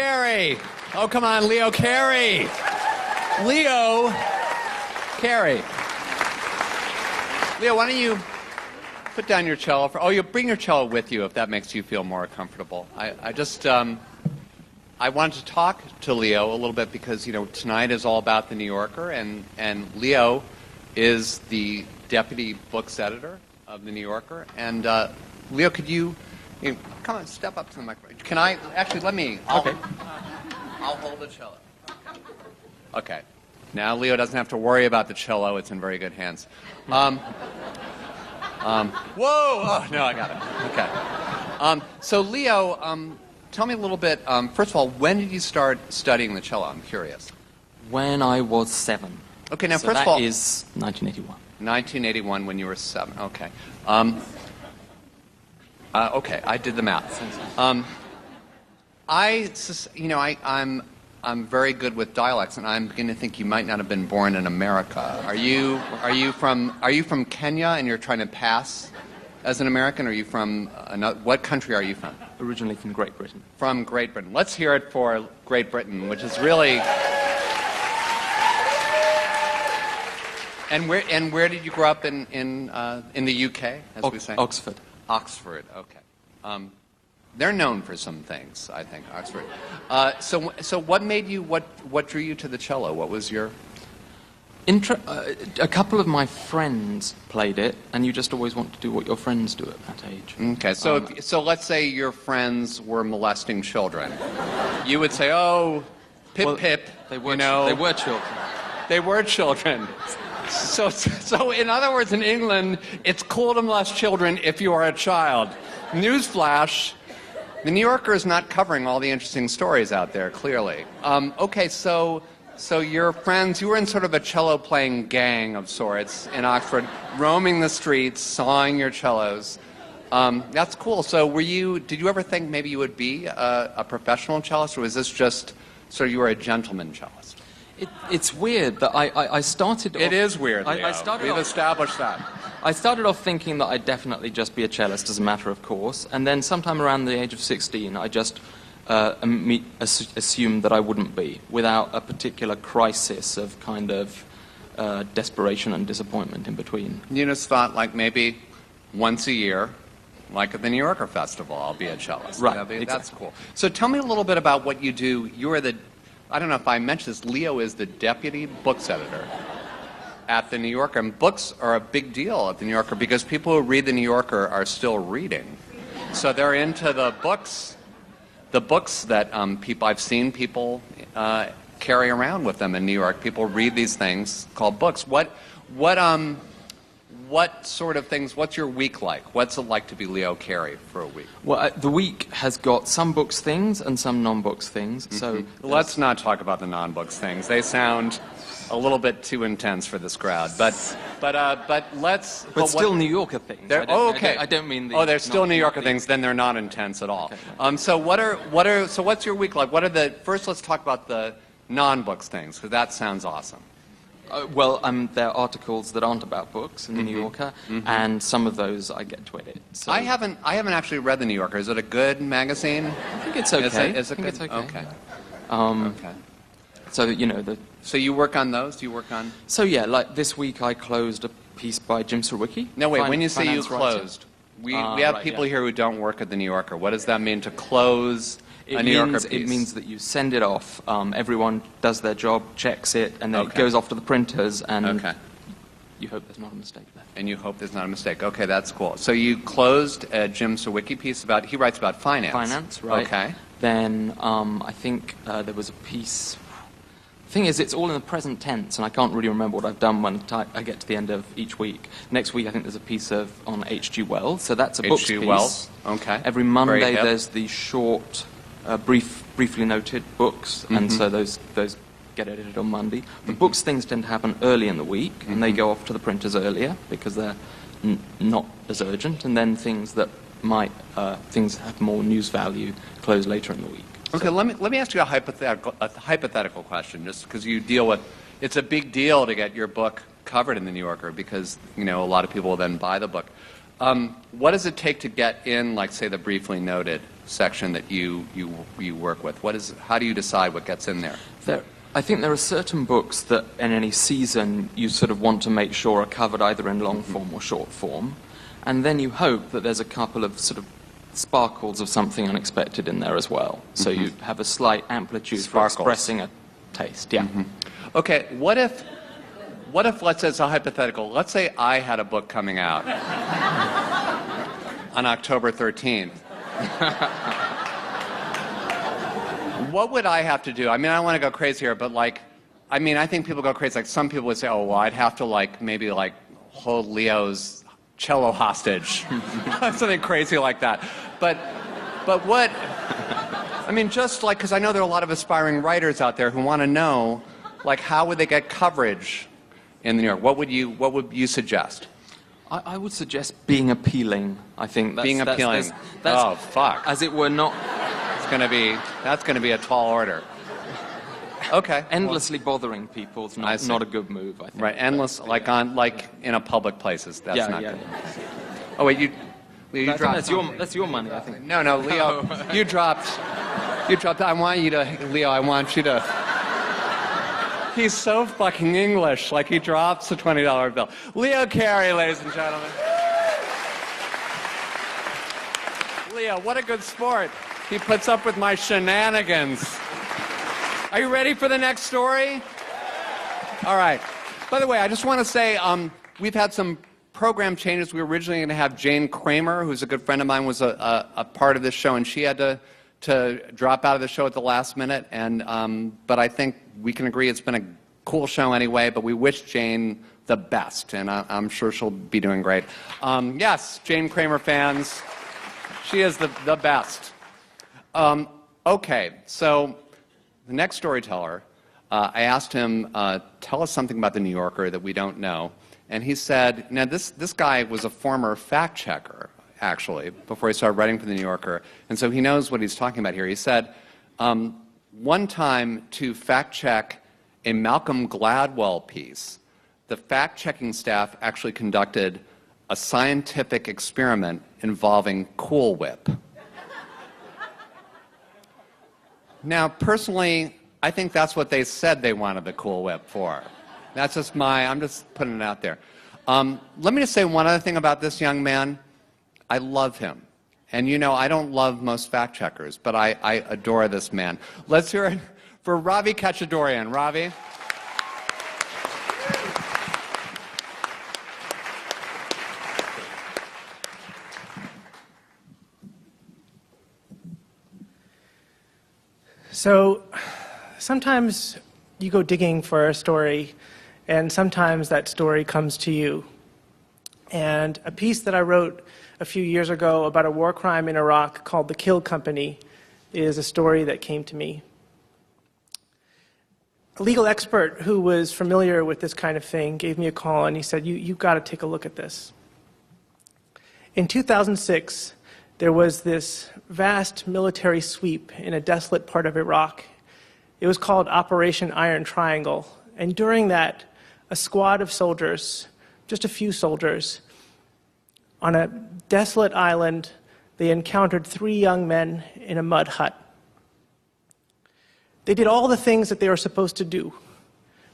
Cary. Oh, come on, Leo Cary. Leo Cary. Leo, why don't you put down your cello? You bring your cello with you if that makes you feel more comfortable. I wanted to talk to Leo a little bit because, tonight is all about the New Yorker, and Leo is the deputy books editor of the New Yorker. And Leo, could you come on, step up to the microphone? Can I actually I'll hold the cello. Okay. Now Leo doesn't have to worry about the cello; it's in very good hands. Whoa! Oh, no, I got it. Okay. So Leo, tell me a little bit. First of all, when did you start studying the cello? I'm curious. When I was 7. Okay. Now, so first of all, that is 1981. 1981, when you were 7. Okay. Okay, I did the math. I'm very good with dialects, and I'm beginning to think you might not have been born in America. Are you from Kenya, and you're trying to pass as an American? Or are you from what country are you from? Originally from Great Britain. From Great Britain. Let's hear it for Great Britain, which is really. And where did you grow up in the UK, as we say? Oxford. Oxford. Okay. They're known for some things, I think, Oxford. So what made you? What drew you to the cello? What was your? A couple of my friends played it, and you just always want to do what your friends do at that age. Okay. So let's say your friends were molesting children. You would say, "Oh, pip pip." They were. They were children. They were children. So in other words, in England, it's cool to molest children if you are a child. Newsflash, the New Yorker is not covering all the interesting stories out there, clearly. Okay, so your friends, you were in sort of a cello-playing gang of sorts in Oxford, roaming the streets, sawing your cellos. That's cool. So did you ever think maybe you would be a professional cellist, or was this just sort of you were a gentleman cellist? It's weird that I started off... It is weird, Leo. We've established that. I started off thinking that I'd definitely just be a cellist as a matter of course, and then sometime around the age of 16, I just assumed that I wouldn't be, without a particular crisis of kind of desperation and disappointment in between. You just thought, like, maybe once a year, like at the New Yorker Festival, I'll be a cellist. Right, That's exactly. cool. So tell me a little bit about what you do. I don't know if I mentioned this, Leo is the deputy books editor at the New Yorker. And books are a big deal at the New Yorker because people who read the New Yorker are still reading. So they're into the books that I've seen people carry around with them in New York. People read these things called books. What sort of things, what's your week like? What's it like to be Leo Cary for a week? Well, the week has got some books things and some non-books things. So let's not talk about the non-books things. They sound a little bit too intense for this crowd. But let's. But still New Yorker things. Okay. I don't mean the. They're still New Yorker things. Then they're not intense at all. Okay. So what's your week like? First, let's talk about the non-books things because that sounds awesome. There are articles that aren't about books in the New Yorker, and some of those I get to edit. So I haven't actually read the New Yorker. Is it a good magazine? I think it's okay. Is it good? It's okay. Okay. Okay. So So you work on those? Do you work on? So yeah, like this week I closed a piece by Jim Sawicki. No, wait. When you say you finance writer. closed, we have people here who don't work at the New Yorker. What does that mean to close? A New Yorker piece. It means that you send it off, everyone does their job, checks it, and then it goes off to the printers, and you hope there's not a mistake there. And you hope there's not a mistake. Okay, that's cool. So you closed a Jim Sawicki piece he writes about finance. Finance, right. Okay. Then I think there was a piece... The thing is, it's all in the present tense, and I can't really remember what I've done when I get to the end of each week. Next week, I think there's a piece on H.G. Wells, so that's a books piece. H.G. Wells, okay. Every Monday, there's the short... briefly noted books, and so those get edited on Monday. The books things tend to happen early in the week, and they go off to the printers earlier because they're not as urgent. And then things that things have more news value close later in the week. Okay, let me ask you a hypothetical question, just because you deal with. It's a big deal to get your book covered in the New Yorker because a lot of people will then buy the book. What does it take to get in, like, say, the briefly noted section that you work with? How do you decide what gets in there? I think there are certain books that in any season you sort of want to make sure are covered either in long form or short form, and then you hope that there's a couple of sort of sparkles of something unexpected in there as well. So you have a slight amplitude for expressing a taste. Yeah. Okay, what if, let's say it's a hypothetical, let's say I had a book coming out on October 13th. What would I have to do? I mean, I don't want to go crazy here, but I think people go crazy. Like, some people would say, oh, well, I'd have to maybe hold Leo's cello hostage. Something crazy like that. But what, I mean, just because I know there are a lot of aspiring writers out there who want to know, how would they get coverage in the New York? What would you suggest? I would suggest being appealing. I think that's... Being appealing. That's, oh, fuck. As it were not... That's going to be a tall order. Okay. Endlessly bothering people is not a good move, I think. Right, endless, in a public places. That's not good. Yeah. Oh, wait, you dropped... That's your money, I think. No, Leo, you dropped... I want you to... He's so fucking English. He drops a $20 bill. Leo Cary, ladies and gentlemen. Leo, what a good sport. He puts up with my shenanigans. Are you ready for the next story? All right. By the way, I just want to say we've had some program changes. We were originally going to have Jane Kramer, who's a good friend of mine, was a part of this show, and she had to drop out of the show at the last minute. But I think we can agree it's been a cool show anyway, but we wish Jane the best, and I'm sure she'll be doing great. Yes, Jane Kramer fans, she is the best. Okay, so the next storyteller, I asked him, tell us something about the New Yorker that we don't know. And he said, now this guy was a former fact checker, actually, before he started writing for the New Yorker. And so he knows what he's talking about here. He said, one time to fact check a Malcolm Gladwell piece, the fact-checking staff actually conducted a scientific experiment involving Cool Whip. Now, personally, I think that's what they said they wanted the Cool Whip for. That's just I'm just putting it out there. Let me just say one other thing about this young man. I love him. And I don't love most fact checkers, but I adore this man. Let's hear it for Raffi Khatchadourian. Raffi. So sometimes you go digging for a story, and sometimes that story comes to you. And a piece that I wrote a few years ago about a war crime in Iraq called The Kill Company is a story that came to me. A legal expert who was familiar with this kind of thing gave me a call, and he said, you've got to take a look at this. In 2006, there was this vast military sweep in a desolate part of Iraq. It was called Operation Iron Triangle. And during that, a squad of soldiers, just a few soldiers, on a desolate island, they encountered 3 young men in a mud hut. They did all the things that they were supposed to do.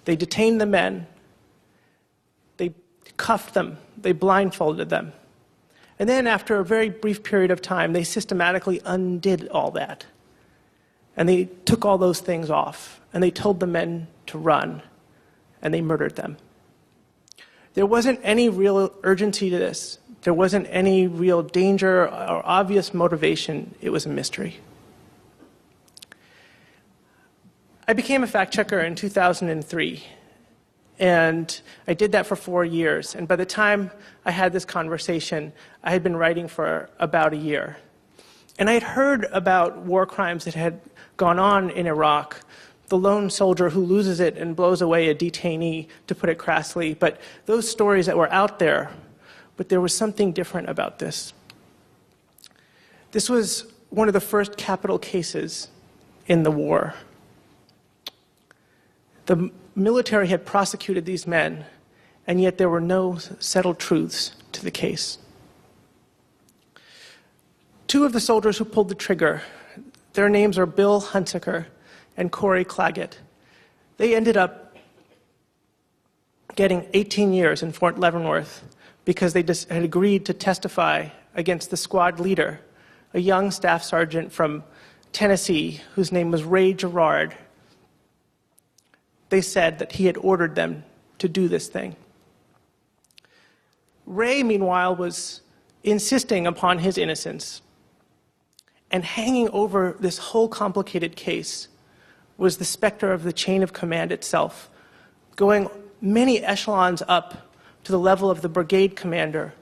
They detained the men, they cuffed them, they blindfolded them. And then after a very brief period of time, they systematically undid all that. And they took all those things off, and they told the men to run, and they murdered them. There wasn't any real urgency to this. There wasn't any real danger or obvious motivation. It was a mystery. I became a fact checker in 2003. And I did that for 4 years. And by the time I had this conversation, I had been writing for about a year. And I had heard about war crimes that had gone on in Iraq, the lone soldier who loses it and blows away a detainee, to put it crassly. But those stories that were out there, but there was something different about this. This was one of the first capital cases in the war. The military had prosecuted these men, and yet there were no settled truths to the case. Two of the soldiers who pulled the trigger, their names are Bill Hunsaker and Corey Claggett. They ended up getting 18 years in Fort Leavenworth because they had agreed to testify against the squad leader, a young staff sergeant from Tennessee whose name was Ray Gerard. They said that he had ordered them to do this thing. Ray, meanwhile, was insisting upon his innocence. And hanging over this whole complicated case was the specter of the chain of command itself, going many echelons up to the level of the brigade commander,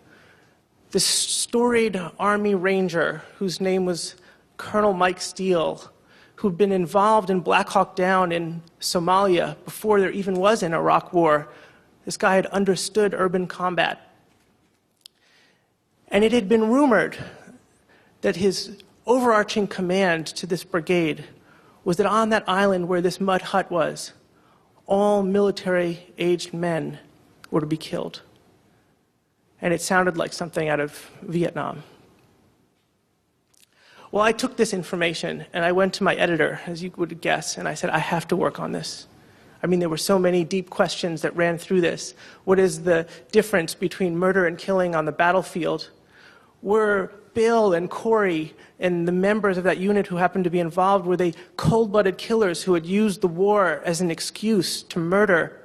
this storied Army Ranger whose name was Colonel Mike Steele, who'd been involved in Black Hawk Down in Somalia before there even was an Iraq war. This guy had understood urban combat. And it had been rumored that his overarching command to this brigade was that on that island where this mud hut was, all military-aged men were to be killed. And it sounded like something out of Vietnam. Well, I took this information and I went to my editor, as you would guess, and I said, I have to work on this. I mean, there were so many deep questions that ran through this. What is the difference between murder and killing on the battlefield? Were Bill and Corey and the members of that unit who happened to be involved, were they cold-blooded killers who had used the war as an excuse to murder?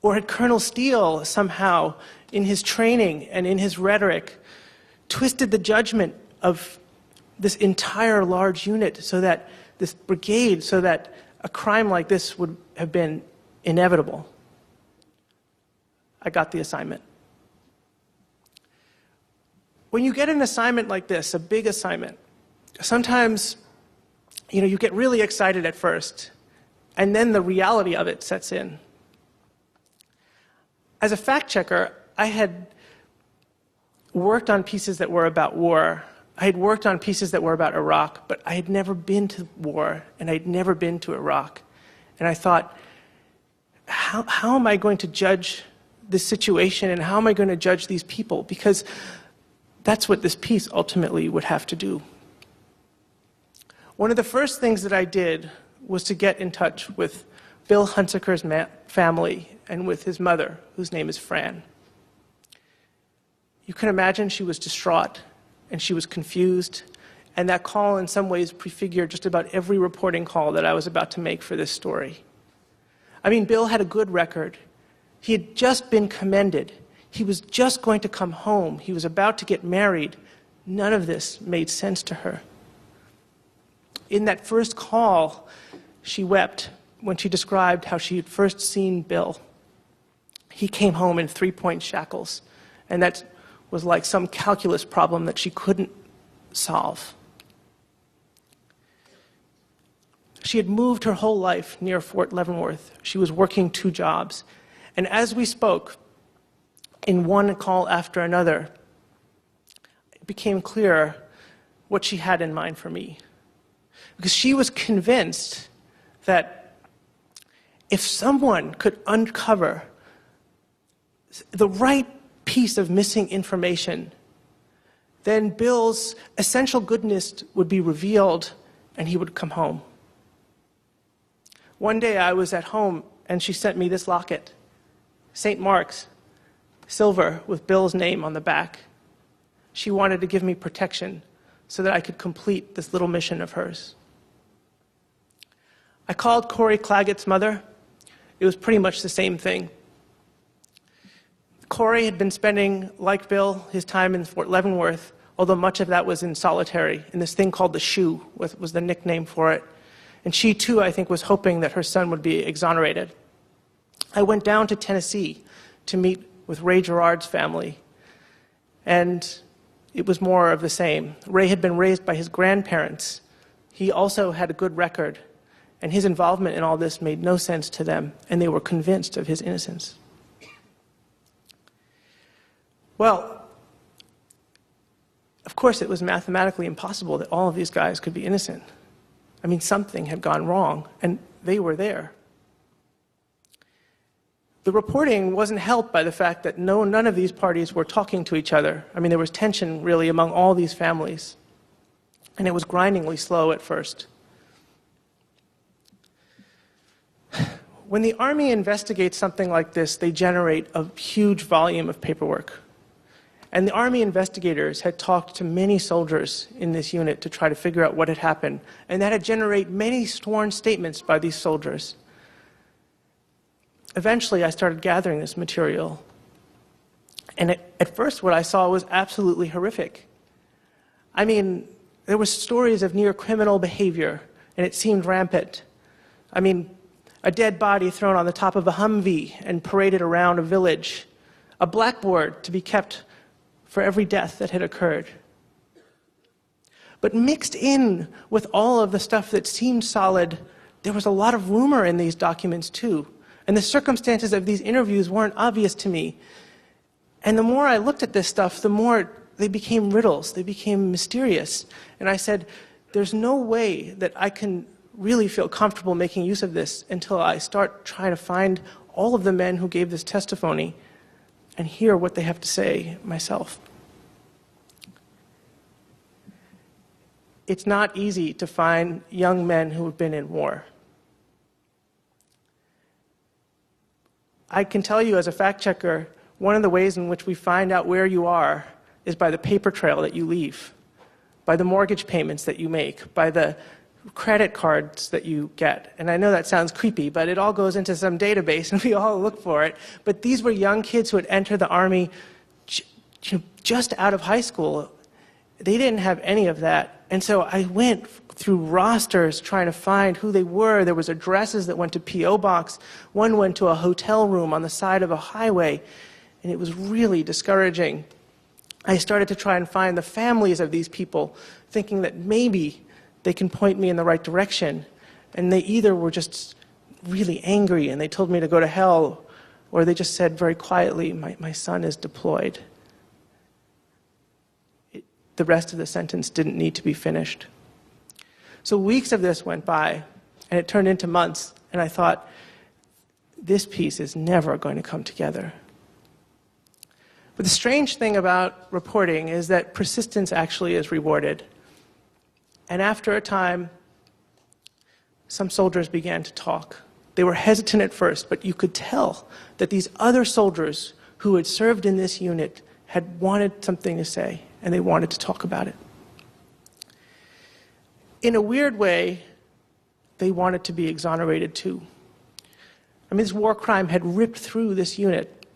Or had Colonel Steele somehow, in his training and in his rhetoric, twisted the judgment of this entire large unit so that this brigade, so that a crime like this would have been inevitable? I got the assignment. When you get an assignment like this, a big assignment, sometimes, you get really excited at first, and then the reality of it sets in. As a fact checker, I had worked on pieces that were about war. I had worked on pieces that were about Iraq, but I had never been to war, and I had never been to Iraq. And I thought, how am I going to judge this situation, and how am I going to judge these people? Because that's what this piece ultimately would have to do. One of the first things that I did was to get in touch with Bill Hunsaker's family and with his mother, whose name is Fran. You can imagine she was distraught and she was confused, and that call in some ways prefigured just about every reporting call that I was about to make for this story. I mean, Bill had a good record. He had just been commended. He was just going to come home. He was about to get married. None of this made sense to her. In that first call, she wept when she described how she had first seen Bill. He came home in three-point shackles, and that was like some calculus problem that she couldn't solve. She had moved her whole life near Fort Leavenworth. She was working 2 jobs. And as we spoke, in one call after another, it became clear what she had in mind for me. Because she was convinced that if someone could uncover the right piece of missing information, then Bill's essential goodness would be revealed and he would come home. One day I was at home and she sent me this locket, St. Mark's, silver with Bill's name on the back. She wanted to give me protection so that I could complete this little mission of hers. I called Corey Claggett's mother. It was pretty much the same thing. Corey had been spending, like Bill, his time in Fort Leavenworth, although much of that was in solitary, in this thing called the Shoe, was the nickname for it. And she, too, I think, was hoping that her son would be exonerated. I went down to Tennessee to meet with Ray Gerard's family, and it was more of the same. Ray had been raised by his grandparents. He also had a good record, and his involvement in all this made no sense to them, and they were convinced of his innocence. Well, of course, it was mathematically impossible that all of these guys could be innocent. I mean, something had gone wrong, and they were there. The reporting wasn't helped by the fact that none of these parties were talking to each other. I mean, there was tension really among all these families. And it was grindingly slow at first. When the Army investigates something like this, they generate a huge volume of paperwork. And the Army investigators had talked to many soldiers in this unit to try to figure out what had happened. And that had generated many sworn statements by these soldiers. Eventually, I started gathering this material. And at first, what I saw was absolutely horrific. I mean, there were stories of near criminal behavior, and it seemed rampant. I mean, a dead body thrown on the top of a Humvee and paraded around a village. A blackboard to be kept for every death that had occurred. But mixed in with all of the stuff that seemed solid, there was a lot of rumor in these documents too. And the circumstances of these interviews weren't obvious to me. And the more I looked at this stuff, the more they became riddles, they became mysterious. And I said, there's no way that I can really feel comfortable making use of this until I start trying to find all of the men who gave this testimony and hear what they have to say myself. It's not easy to find young men who have been in war. I can tell you as a fact checker, one of the ways in which we find out where you are is by the paper trail that you leave, by the mortgage payments that you make, by the credit cards that you get. And I know that sounds creepy, but it all goes into some database and we all look for it. But these were young kids who had entered the Army just out of high school. They didn't have any of that. And so I went through rosters trying to find who they were. There was addresses that went to P.O. Box. One went to a hotel room on the side of a highway. And it was really discouraging. I started to try and find the families of these people, thinking that maybe they can point me in the right direction. And they either were just really angry and they told me to go to hell, or they just said very quietly, my son is deployed. The rest of the sentence didn't need to be finished. So weeks of this went by, and it turned into months, and I thought, this piece is never going to come together. But the strange thing about reporting is that persistence actually is rewarded. And after a time, some soldiers began to talk. They were hesitant at first, but you could tell that these other soldiers who had served in this unit had wanted something to say, and they wanted to talk about it. In a weird way, they wanted to be exonerated too. I mean, this war crime had ripped through this unit.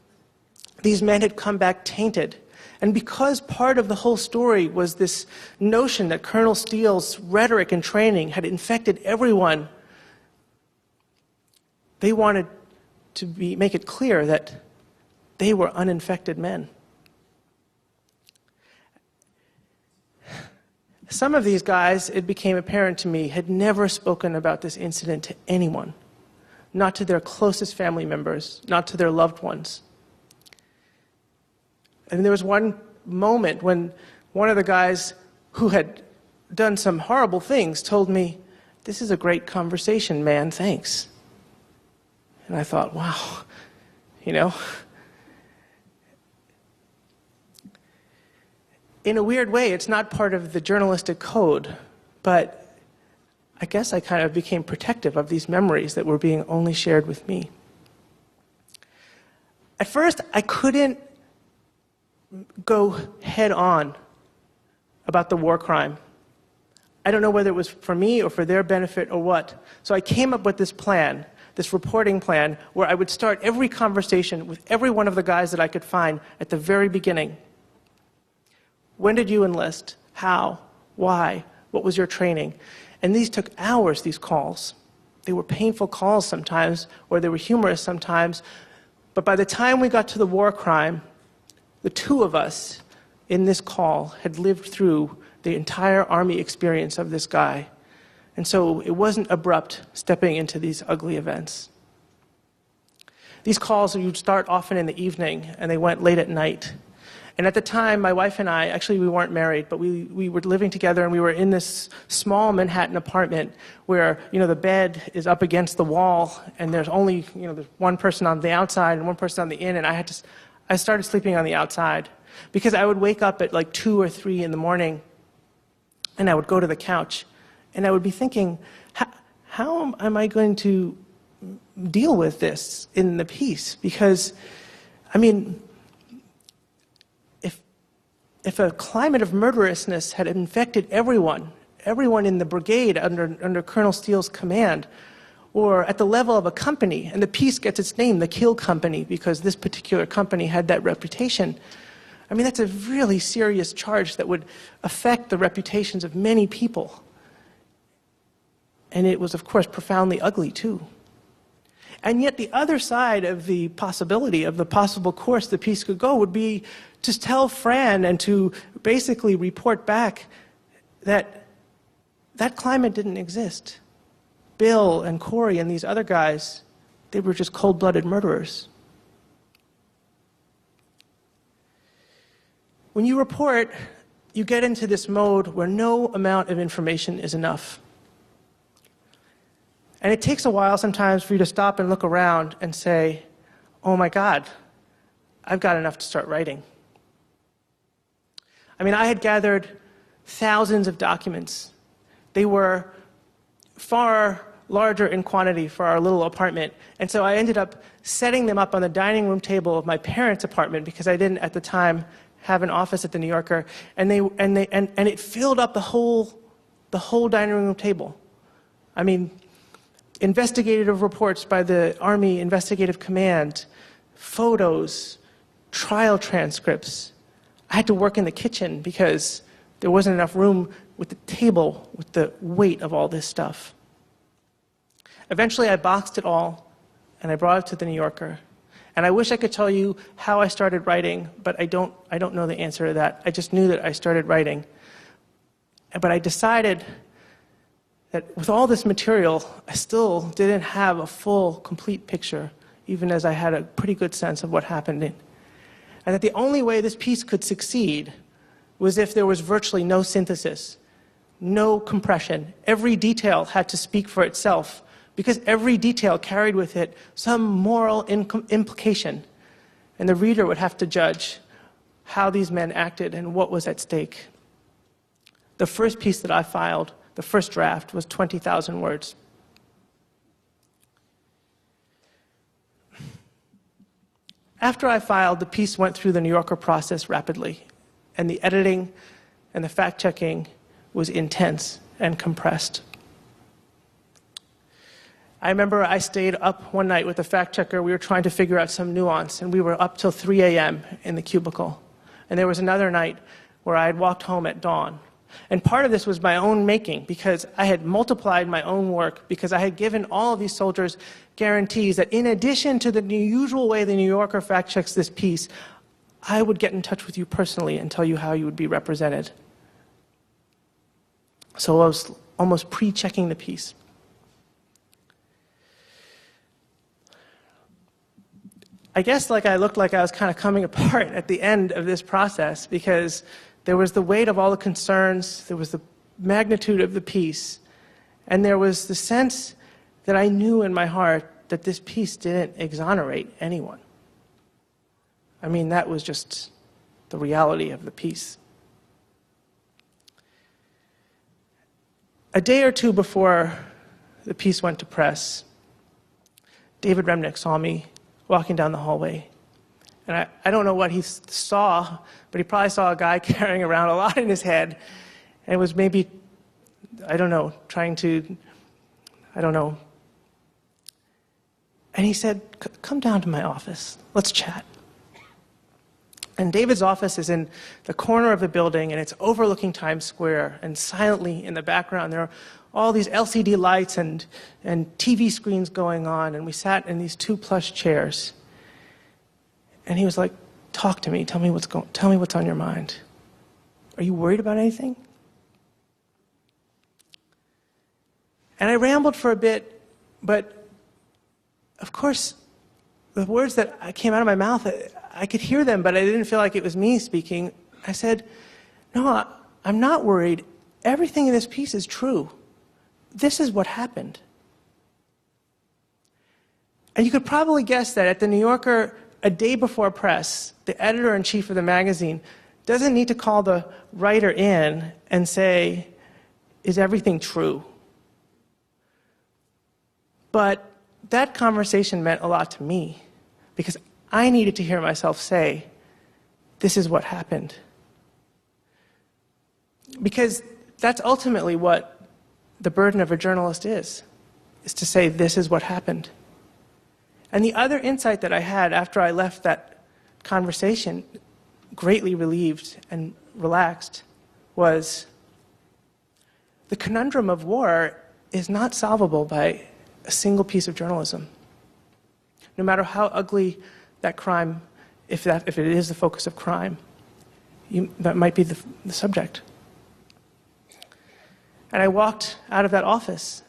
These men had come back tainted. And because part of the whole story was this notion that Colonel Steele's rhetoric and training had infected everyone, they wanted to make it clear that they were uninfected men. Some of these guys, it became apparent to me, had never spoken about this incident to anyone, not to their closest family members, not to their loved ones. And there was one moment when one of the guys who had done some horrible things told me, "This is a great conversation, man, thanks." And I thought, wow, you know. In a weird way, it's not part of the journalistic code, but I guess I kind of became protective of these memories that were being only shared with me. At first, I couldn't go head on about the war crime. I don't know whether it was for me or for their benefit or what. So I came up with this plan, this reporting plan, where I would start every conversation with every one of the guys that I could find at the very beginning. When did you enlist? How? Why? What was your training? And these took hours, these calls. They were painful calls sometimes, or they were humorous sometimes. But by the time we got to the war crime, the two of us in this call had lived through the entire Army experience of this guy. And so it wasn't abrupt stepping into these ugly events. These calls would start often in the evening, and they went late at night. And at the time, my wife and I, actually we weren't married, but we were living together, and we were in this small Manhattan apartment where, the bed is up against the wall, and there's only, there's one person on the outside and one person on the in, and I started sleeping on the outside because I would wake up at like 2 or 3 in the morning, and I would go to the couch, and I would be thinking, how am I going to deal with this in the piece? Because, if a climate of murderousness had infected everyone in the brigade under Colonel Steele's command, or at the level of a company, and the piece gets its name, the Kill Company, because this particular company had that reputation, that's a really serious charge that would affect the reputations of many people. And it was, of course, profoundly ugly, too. And yet the other side of the possibility, of the possible course the piece could go, would be to tell Fran and to basically report back that that climate didn't exist. Bill and Corey and these other guys, they were just cold-blooded murderers. When you report, you get into this mode where no amount of information is enough. And it takes a while sometimes for you to stop and look around and say, oh my God, I've got enough to start writing. I had gathered thousands of documents. They were far larger in quantity for our little apartment. And so I ended up setting them up on the dining room table of my parents' apartment because I didn't at the time have an office at the New Yorker. And it filled up the whole dining room table. Investigative reports by the Army Investigative Command, photos, trial transcripts. I had to work in the kitchen because there wasn't enough room with the table with the weight of all this stuff. Eventually, I boxed it all, and I brought it to the New Yorker. And I wish I could tell you how I started writing, but I don't know the answer to that. I just knew that I started writing. But I decided that with all this material, I still didn't have a full, complete picture, even as I had a pretty good sense of what happened. And that the only way this piece could succeed was if there was virtually no synthesis, no compression. Every detail had to speak for itself, because every detail carried with it some moral implication. And the reader would have to judge how these men acted and what was at stake. The first piece that I filed, the first draft, was 20,000 words. After I filed, the piece went through the New Yorker process rapidly, and the editing and the fact-checking was intense and compressed. I remember I stayed up one night with the fact-checker. We were trying to figure out some nuance, and we were up till 3 a.m. in the cubicle. And there was another night where I had walked home at dawn. And part of this was my own making, because I had multiplied my own work, because I had given all of these soldiers guarantees that in addition to the usual way the New Yorker fact-checks this piece, I would get in touch with you personally and tell you how you would be represented. So I was almost pre-checking the piece. I guess I looked like I was kind of coming apart at the end of this process, because there was the weight of all the concerns, there was the magnitude of the piece, and there was the sense that I knew in my heart that this piece didn't exonerate anyone. That was just the reality of the piece. A day or two before the piece went to press, David Remnick saw me walking down the hallway. And I don't know what he saw, but he probably saw a guy carrying around a lot in his head, and was maybe, trying to, And he said, come down to my office, let's chat. And David's office is in the corner of the building, and it's overlooking Times Square, and silently in the background there are all these LCD lights and TV screens going on, and we sat in these 2 plush chairs. And he was like, talk to me, tell me what's on your mind. Are you worried about anything? And I rambled for a bit, but of course, the words that came out of my mouth, I could hear them, but I didn't feel like it was me speaking. I said, no, I'm not worried. Everything in this piece is true. This is what happened. And you could probably guess that at the New Yorker, a day before press, the editor-in-chief of the magazine doesn't need to call the writer in and say, is everything true? But that conversation meant a lot to me because I needed to hear myself say, this is what happened. Because that's ultimately what the burden of a journalist is to say, this is what happened. And the other insight that I had after I left that conversation, greatly relieved and relaxed, was the conundrum of war is not solvable by a single piece of journalism. No matter how ugly that crime, if it is the focus of crime, that might be the subject. And I walked out of that office,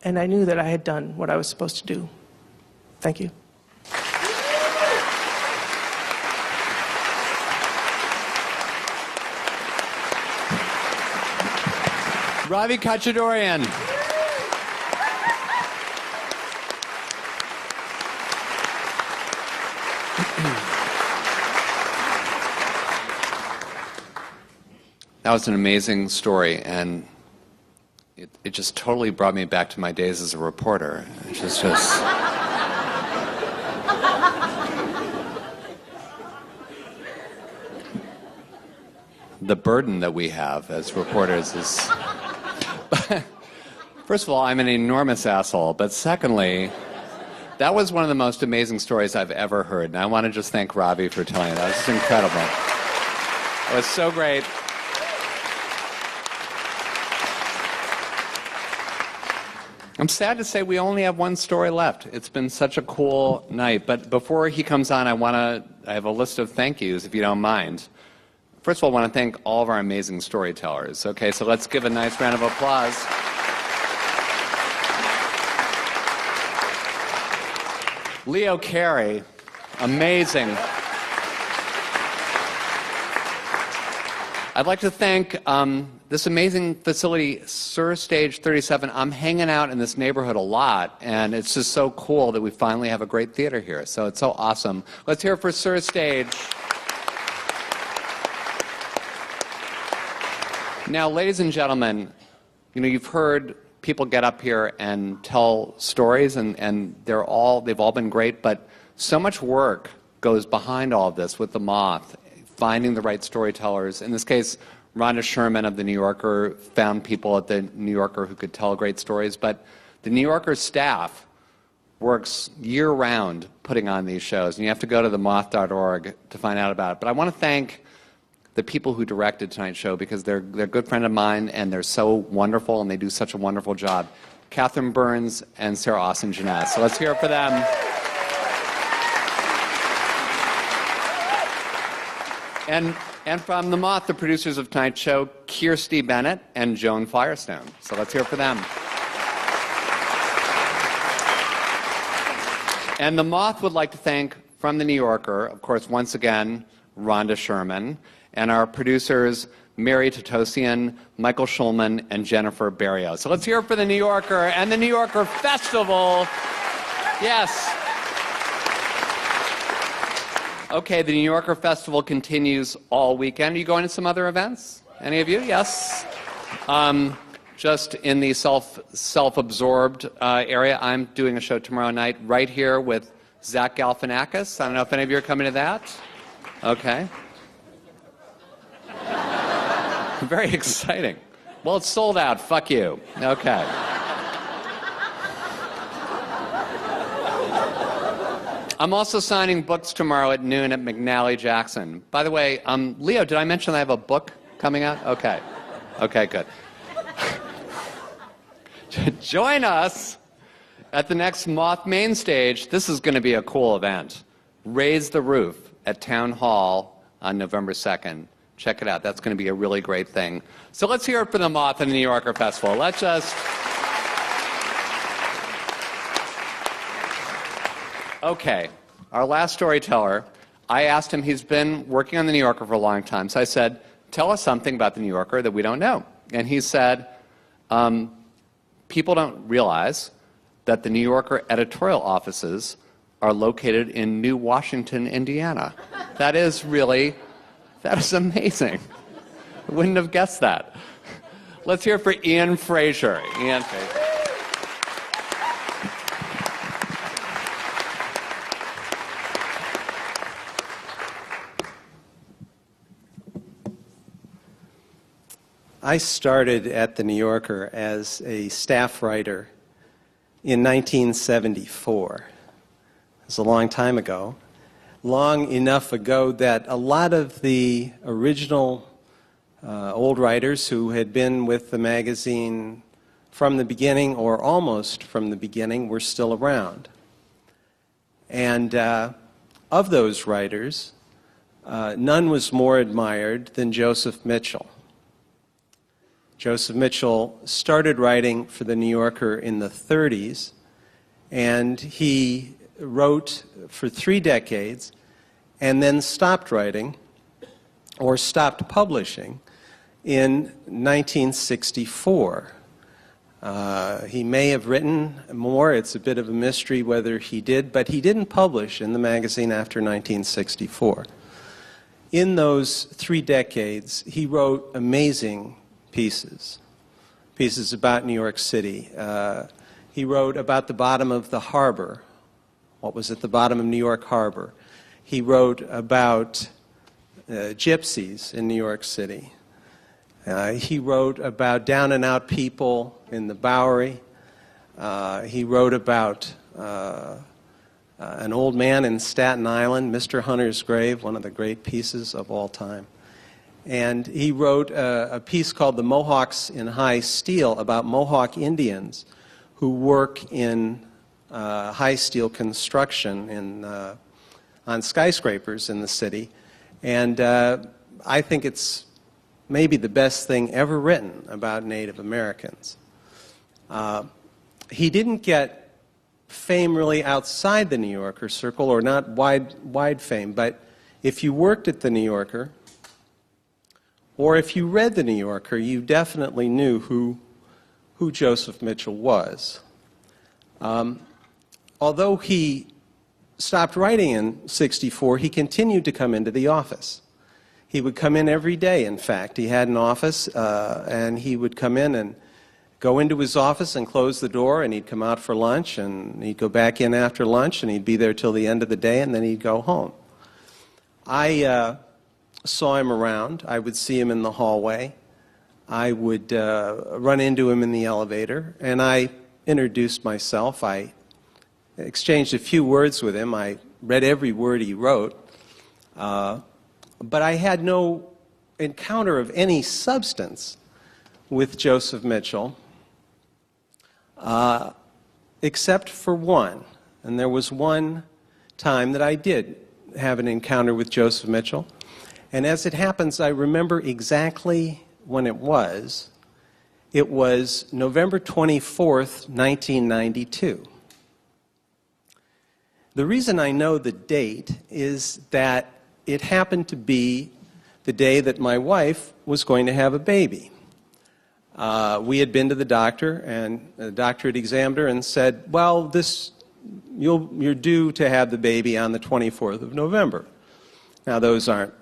and I knew that I had done what I was supposed to do. Thank you. Raffi Khatchadourian. That was an amazing story, and it just totally brought me back to my days as a reporter. It's just the burden that we have as reporters is... First of all, I'm an enormous asshole, but secondly, that was one of the most amazing stories I've ever heard, and I want to just thank Raffi for telling it. That was just incredible. It was so great. I'm sad to say we only have one story left. It's been such a cool night. But before he comes on, I have a list of thank yous, if you don't mind. First of all, I want to thank all of our amazing storytellers. Okay, so let's give a nice round of applause. Leo Cary, amazing. I'd like to thank this amazing facility, Sur Stage 37. I'm hanging out in this neighborhood a lot, and it's just so cool that we finally have a great theater here. So it's so awesome. Let's hear it for Sur Stage. Now, ladies and gentlemen, you've heard people get up here and tell stories, and they've all been great, but so much work goes behind all of this with the Moth, finding the right storytellers. In this case, Rhonda Sherman of The New Yorker found people at The New Yorker who could tell great stories, but The New Yorker staff works year-round putting on these shows, and you have to go to themoth.org to find out about it. But I want to thank the people who directed tonight's show because they're a good friend of mine, and they're so wonderful, and they do such a wonderful job. Catherine Burns and Sarah Austin-Jeunesse. So let's hear it for them. And from The Moth, the producers of tonight's show, Kirsty Bennett and Joan Firestone. So let's hear it for them. And The Moth would like to thank, from The New Yorker, of course, once again, Rhonda Sherman, and our producers, Mary Totosian, Michael Schulman, and Jennifer Berrio. So let's hear it for The New Yorker and The New Yorker Festival. Yes. Okay, the New Yorker Festival continues all weekend. Are you going to some other events? Any of you? Yes. Just in the self-absorbed area, I'm doing a show tomorrow night right here with Zach Galifianakis. I don't know if any of you are coming to that. Okay. Very exciting. Well, it's sold out. Fuck you. Okay. I'm also signing books tomorrow at noon at McNally Jackson. By the way, Leo, did I mention I have a book coming out? Okay. Okay, good. Join us at the next Moth main stage. This is going to be a cool event. Raise the Roof at Town Hall on November 2nd. Check it out. That's going to be a really great thing. So let's hear it for the Moth and the New Yorker Festival. Let's just... Okay, our last storyteller. I asked him, he's been working on The New Yorker for a long time, so I said, tell us something about The New Yorker that we don't know. And he said, people don't realize that The New Yorker editorial offices are located in New Washington, Indiana. That is amazing. I wouldn't have guessed that. Let's hear it for Ian Frazier. Ian Frazier. I started at The New Yorker as a staff writer in 1974. It was a long time ago. Long enough ago that a lot of the original old writers who had been with the magazine from the beginning or almost from the beginning were still around. And of those writers, none was more admired than Joseph Mitchell. Joseph Mitchell started writing for The New Yorker in the 30s, and he wrote for 3 decades and then stopped writing or stopped publishing in 1964. He may have written more. It's a bit of a mystery whether he did, but he didn't publish in the magazine after 1964. In those 3 decades, he wrote amazing pieces about New York City. He wrote about the bottom of the harbor, what was at the bottom of New York Harbor. He wrote about gypsies in New York City. He wrote about down-and-out people in the Bowery. He wrote about an old man in Staten Island, Mr. Hunter's Grave, one of the great pieces of all time. And he wrote a piece called The Mohawks in High Steel about Mohawk Indians who work in high steel construction on skyscrapers in the city. And I think it's maybe the best thing ever written about Native Americans. He didn't get fame really outside the New Yorker circle, or not wide fame, but if you worked at the New Yorker, or if you read The New Yorker, you definitely knew who Joseph Mitchell was. Although he stopped writing in '64, he continued to come into the office. He would come in every day, in fact. He had an office, and he would come in and go into his office and close the door, and he'd come out for lunch, and he'd go back in after lunch, and he'd be there till the end of the day, and then he'd go home. I saw him around. I would see him in the hallway. I would run into him in the elevator, and I introduced myself. I exchanged a few words with him. I read every word he wrote, but I had no encounter of any substance with Joseph Mitchell, except for one. And there was one time that I did have an encounter with Joseph Mitchell. And as it happens, I remember exactly when it was. It was November 24th, 1992. The reason I know the date is that it happened to be the day that my wife was going to have a baby. We had been to the doctor, and the doctor had examined her and said, well, you're due to have the baby on the 24th of November. Now, those aren't,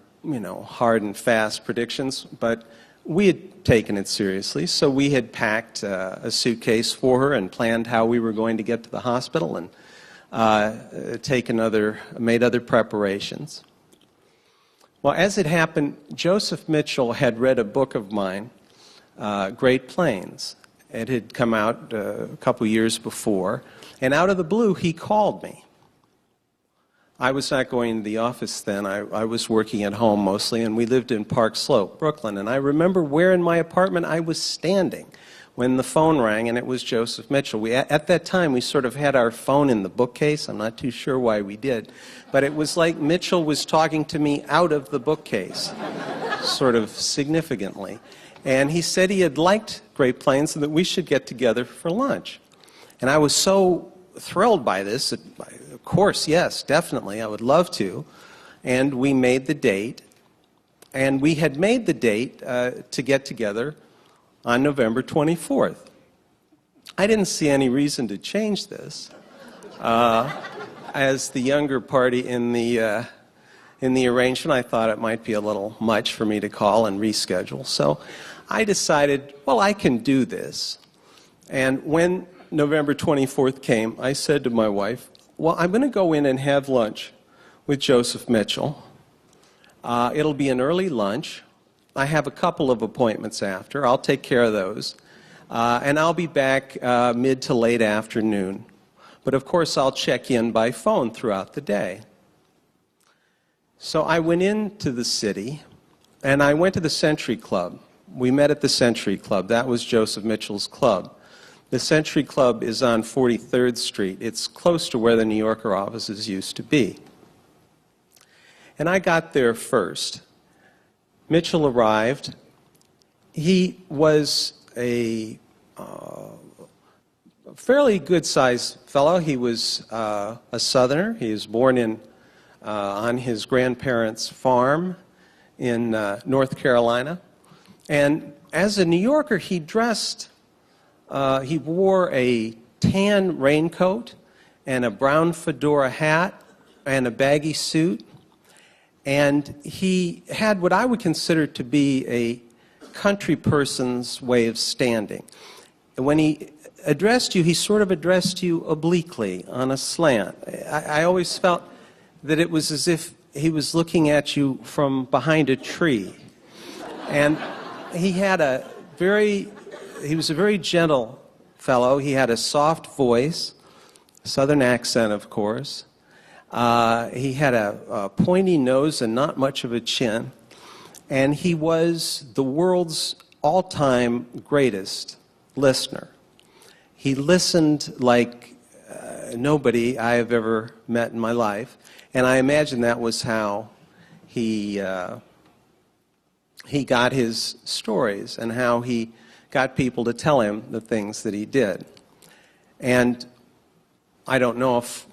hard and fast predictions, but we had taken it seriously, so we had packed a suitcase for her and planned how we were going to get to the hospital and made other preparations. Well, as it happened, Joseph Mitchell had read a book of mine, Great Plains. It had come out a couple years before, and out of the blue, he called me. I was not going to the office then. I was working at home mostly, and we lived in Park Slope, Brooklyn. And I remember where in my apartment I was standing when the phone rang, and it was Joseph Mitchell. At that time, we sort of had our phone in the bookcase. I'm not too sure why we did. But it was like Mitchell was talking to me out of the bookcase, sort of significantly. And he said he had liked Great Plains and that we should get together for lunch. And I was so thrilled by this. Of course, yes, definitely, I would love to. and we made the date. And we had made the date to get together on November 24th. I didn't see any reason to change this. As the younger party in the arrangement, I thought it might be a little much for me to call and reschedule. So I decided, well, I can do this. And when November 24th came, I said to my wife, well, I'm going to go in and have lunch with Joseph Mitchell. It'll be an early lunch. I have a couple of appointments after. I'll take care of those. And I'll be back mid to late afternoon. But of course, I'll check in by phone throughout the day. So I went into the city, and I went to the Century Club. We met at the Century Club. That was Joseph Mitchell's club. The Century Club is on 43rd Street. It's close to where the New Yorker offices used to be. And I got there first. Mitchell arrived. He was a fairly good-sized fellow. He was a Southerner. He was born on his grandparents' farm in North Carolina. And as a New Yorker, he wore a tan raincoat and a brown fedora hat and a baggy suit. And he had what I would consider to be a country person's way of standing. And when he addressed you, he sort of addressed you obliquely, on a slant. I always felt that it was as if he was looking at you from behind a tree. And he was a very gentle fellow. He had a soft voice, Southern accent, of course. He had a pointy nose and not much of a chin. And he was the world's all-time greatest listener. He listened like nobody I have ever met in my life. And I imagine that was how he got his stories and how he got people to tell him the things that he did. And I don't know if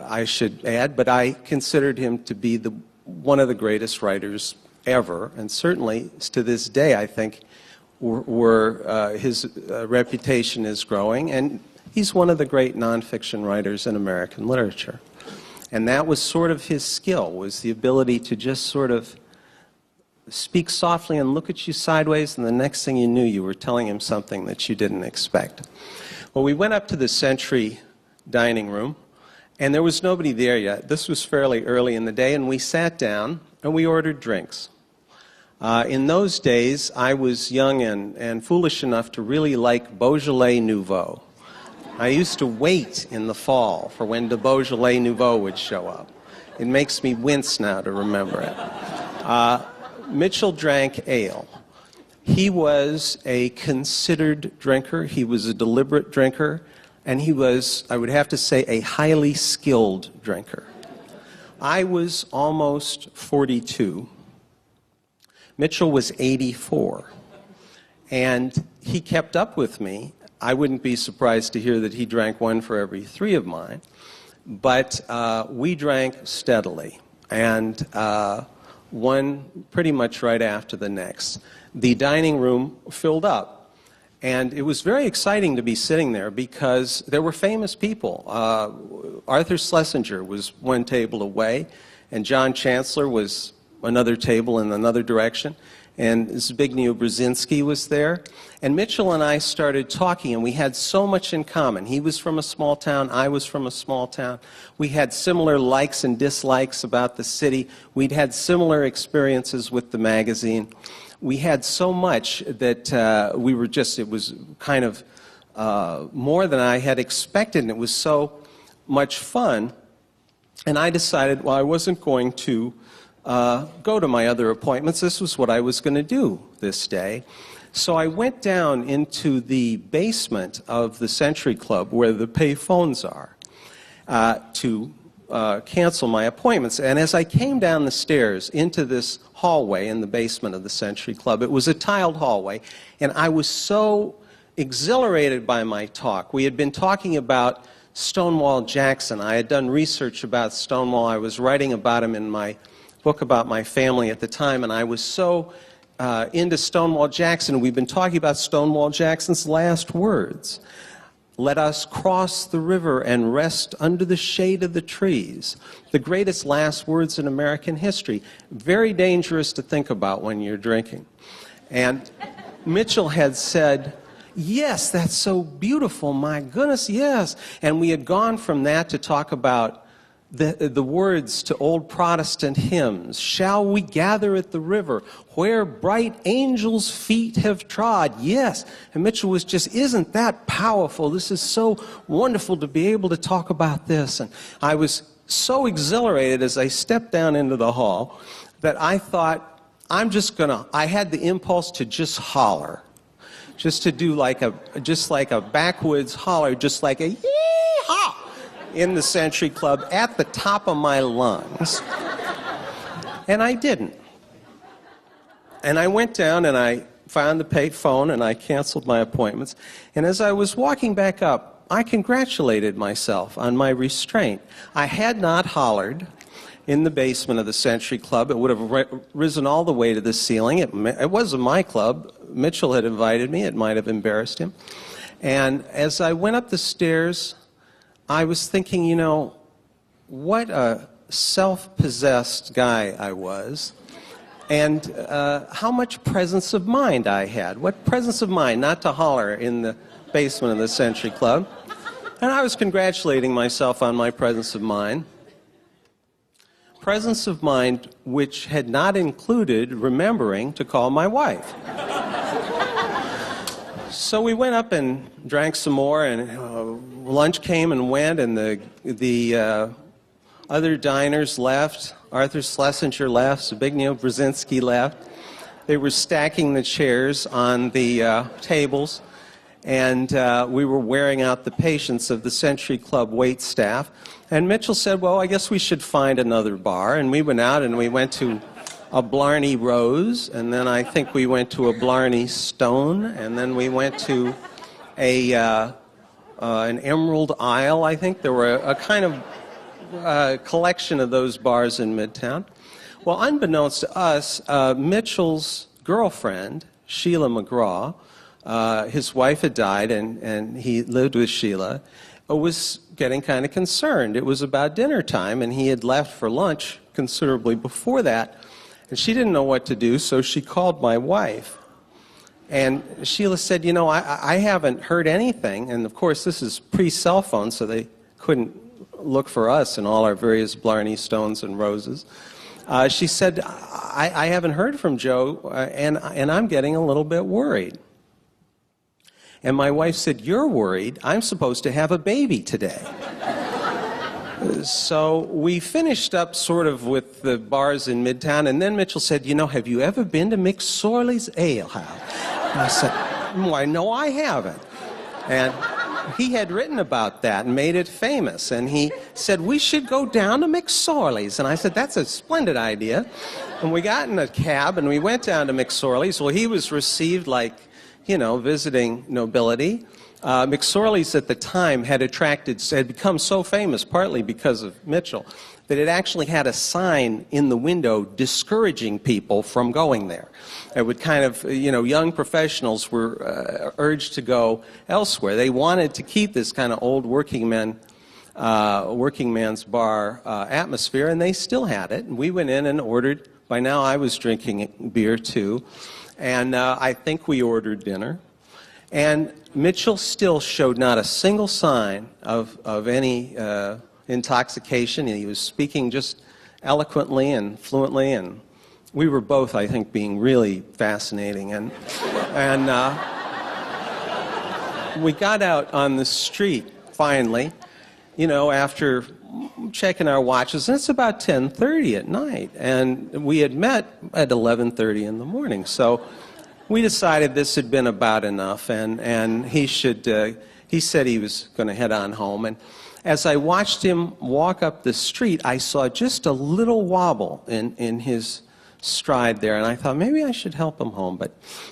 I should add, but I considered him to be one of the greatest writers ever, and certainly to this day, I think, his reputation is growing, and he's one of the great nonfiction writers in American literature. And that was sort of his skill, was the ability to just sort of speak softly and look at you sideways, and the next thing you knew, you were telling him something that you didn't expect. Well, we went up to the Century dining room, and there was nobody there yet. This was fairly early in the day, and we sat down and we ordered drinks. In those days, I was young and foolish enough to really like Beaujolais Nouveau. I used to wait in the fall for when the Beaujolais Nouveau would show up. It makes me wince now to remember it. Mitchell drank ale. He was a considered drinker. He was a deliberate drinker. And he was, I would have to say, a highly skilled drinker. I was almost 42. Mitchell was 84. And he kept up with me. I wouldn't be surprised to hear that he drank one for every 3 of mine. But we drank steadily, and one pretty much right after the next. The dining room filled up. And it was very exciting to be sitting there because there were famous people. Arthur Schlesinger was one table away, and John Chancellor was another table in another direction, and Zbigniew Brzezinski was there. And Mitchell and I started talking, and we had so much in common. He was from a small town, I was from a small town. We had similar likes and dislikes about the city. We'd had similar experiences with the magazine. We had so much that it was kind of more than I had expected, and it was so much fun. And I decided, well, I wasn't going to go to my other appointments. This was what I was going to do this day. So I went down into the basement of the Century Club, where the pay phones are, to cancel my appointments. And as I came down the stairs into this hallway in the basement of the Century Club, it was a tiled hallway, and I was so exhilarated by my talk. We had been talking about Stonewall Jackson. I had done research about Stonewall. I was writing about him in my book about my family at the time, and I was so into Stonewall Jackson. We've been talking about Stonewall Jackson's last words. Let us cross the river and rest under the shade of the trees. The greatest last words in American history. Very dangerous to think about when you're drinking. And Mitchell had said, yes, that's so beautiful, my goodness, yes. And we had gone from that to talk about the words to old Protestant hymns. Shall we gather at the river where bright angels' feet have trod? Yes. And Mitchell was just, isn't that powerful? This is so wonderful to be able to talk about this. And I was so exhilarated as I stepped down into the hall that I thought, I had the impulse to just holler. Just to do like a backwoods holler, just like a yee-haw in the Century Club at the top of my lungs. And I didn't. And I went down and I found the pay phone and I canceled my appointments. And as I was walking back up, I congratulated myself on my restraint. I had not hollered in the basement of the Century Club. It would have risen all the way to the ceiling. It wasn't my club. Mitchell had invited me. It might have embarrassed him. And as I went up the stairs, I was thinking, you know, what a self-possessed guy I was, and how much presence of mind I had. What presence of mind not to holler in the basement of the Century Club. And I was congratulating myself on my presence of mind. Presence of mind which had not included remembering to call my wife. So we went up and drank some more, and lunch came and went, and the other diners left. Arthur Schlesinger left, Zbigniew Brzezinski left. They were stacking the chairs on the tables, and we were wearing out the patience of the Century Club wait staff. And Mitchell said, well, I guess we should find another bar. And we went out and we went to a Blarney Rose, and then I think we went to a Blarney Stone, and then we went to an Emerald Isle, I think. There were a kind of collection of those bars in Midtown. Well, unbeknownst to us, Mitchell's girlfriend, Sheila McGraw, his wife had died, and he lived with Sheila, was getting kind of concerned. It was about dinner time, and he had left for lunch considerably before that. And she didn't know what to do, so she called my wife. And Sheila said, you know, I haven't heard anything. And, of course, this is pre-cell phone, so they couldn't look for us in all our various Blarney Stones and Roses. She said, I haven't heard from Joe, and I'm getting a little bit worried. And my wife said, you're worried? I'm supposed to have a baby today. So we finished up sort of with the bars in Midtown, and then Mitchell said, you know, have you ever been to McSorley's Ale House? And I said, why, no, I haven't. And he had written about that and made it famous, and he said, we should go down to McSorley's. And I said, that's a splendid idea. And we got in a cab, and we went down to McSorley's. Well, he was received like, you know, visiting nobility. McSorley's at the time had become so famous, partly because of Mitchell, that it actually had a sign in the window discouraging people from going there. It would kind of, you know, young professionals were urged to go elsewhere. They wanted to keep this kind of old working man's bar atmosphere, and they still had it. And we went in and ordered. By now I was drinking beer too, and I think we ordered dinner. And Mitchell still showed not a single sign of any intoxication. He was speaking just eloquently and fluently, and we were both, I think, being really fascinating. And we got out on the street, finally, you know, after checking our watches, and it's about 10:30 at night, and we had met at 11:30 in the morning. So we decided this had been about enough, and he said he was going to head on home. And as I watched him walk up the street, I saw just a little wobble in his stride there, and I thought maybe I should help him home. But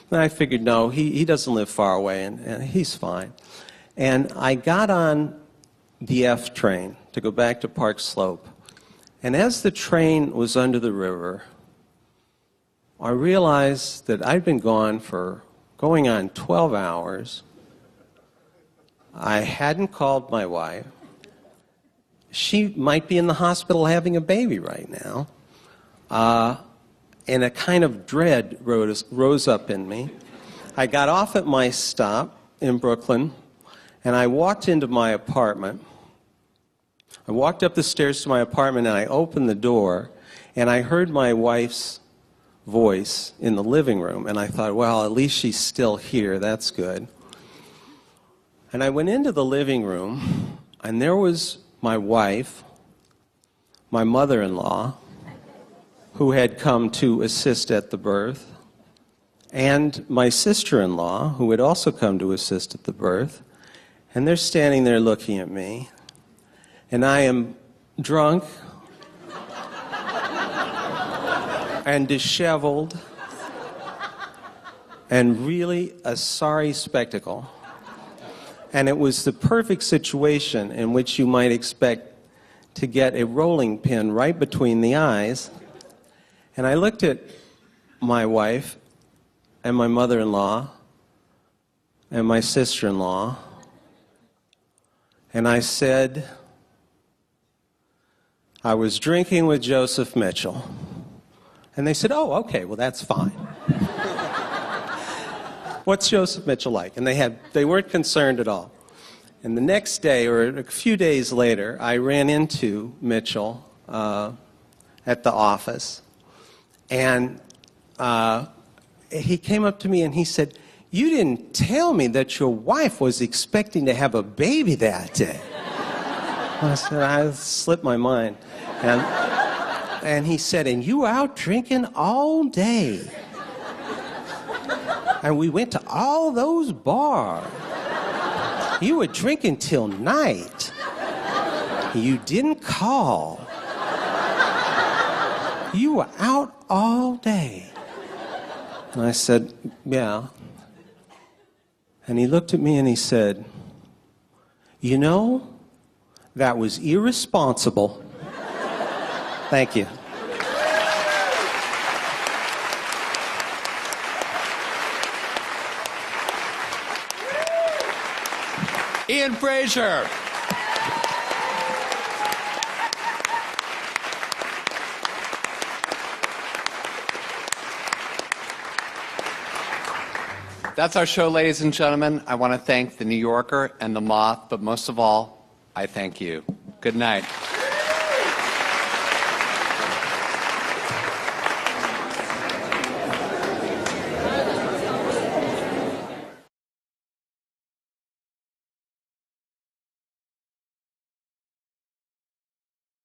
then I figured, no, he doesn't live far away, and he's fine. And I got on the F train to go back to Park Slope. And as the train was under the river, I realized that I'd been gone for going on 12 hours. I hadn't called my wife. She might be in the hospital having a baby right now. And a kind of dread rose up in me. I got off at my stop in Brooklyn, and I walked into my apartment. I walked up the stairs to my apartment, and I opened the door, and I heard my wife's voice in the living room, and I thought, well, at least she's still here. That's good. And I went into the living room, and there was my wife, my mother-in-law, who had come to assist at the birth, and my sister-in-law, who had also come to assist at the birth, and they're standing there looking at me, and I am drunk and disheveled and really a sorry spectacle. And it was the perfect situation in which you might expect to get a rolling pin right between the eyes. And I looked at my wife and my mother-in-law and my sister-in-law, and I said, I was drinking with Joseph Mitchell. And they said, oh, okay, well, that's fine. What's Joseph Mitchell like? And they weren't concerned at all. And the next day, or a few days later, I ran into Mitchell at the office. And he came up to me and he said, you didn't tell me that your wife was expecting to have a baby that day. I said, I slipped my mind. And he said, and you were out drinking all day. And we went to all those bars. You were drinking till night. You didn't call. You were out all day. And I said, yeah. And he looked at me and he said, you know, that was irresponsible. Thank you. Ian Frazier. That's our show, ladies and gentlemen. I want to thank The New Yorker and The Moth, but most of all, I thank you. Good night.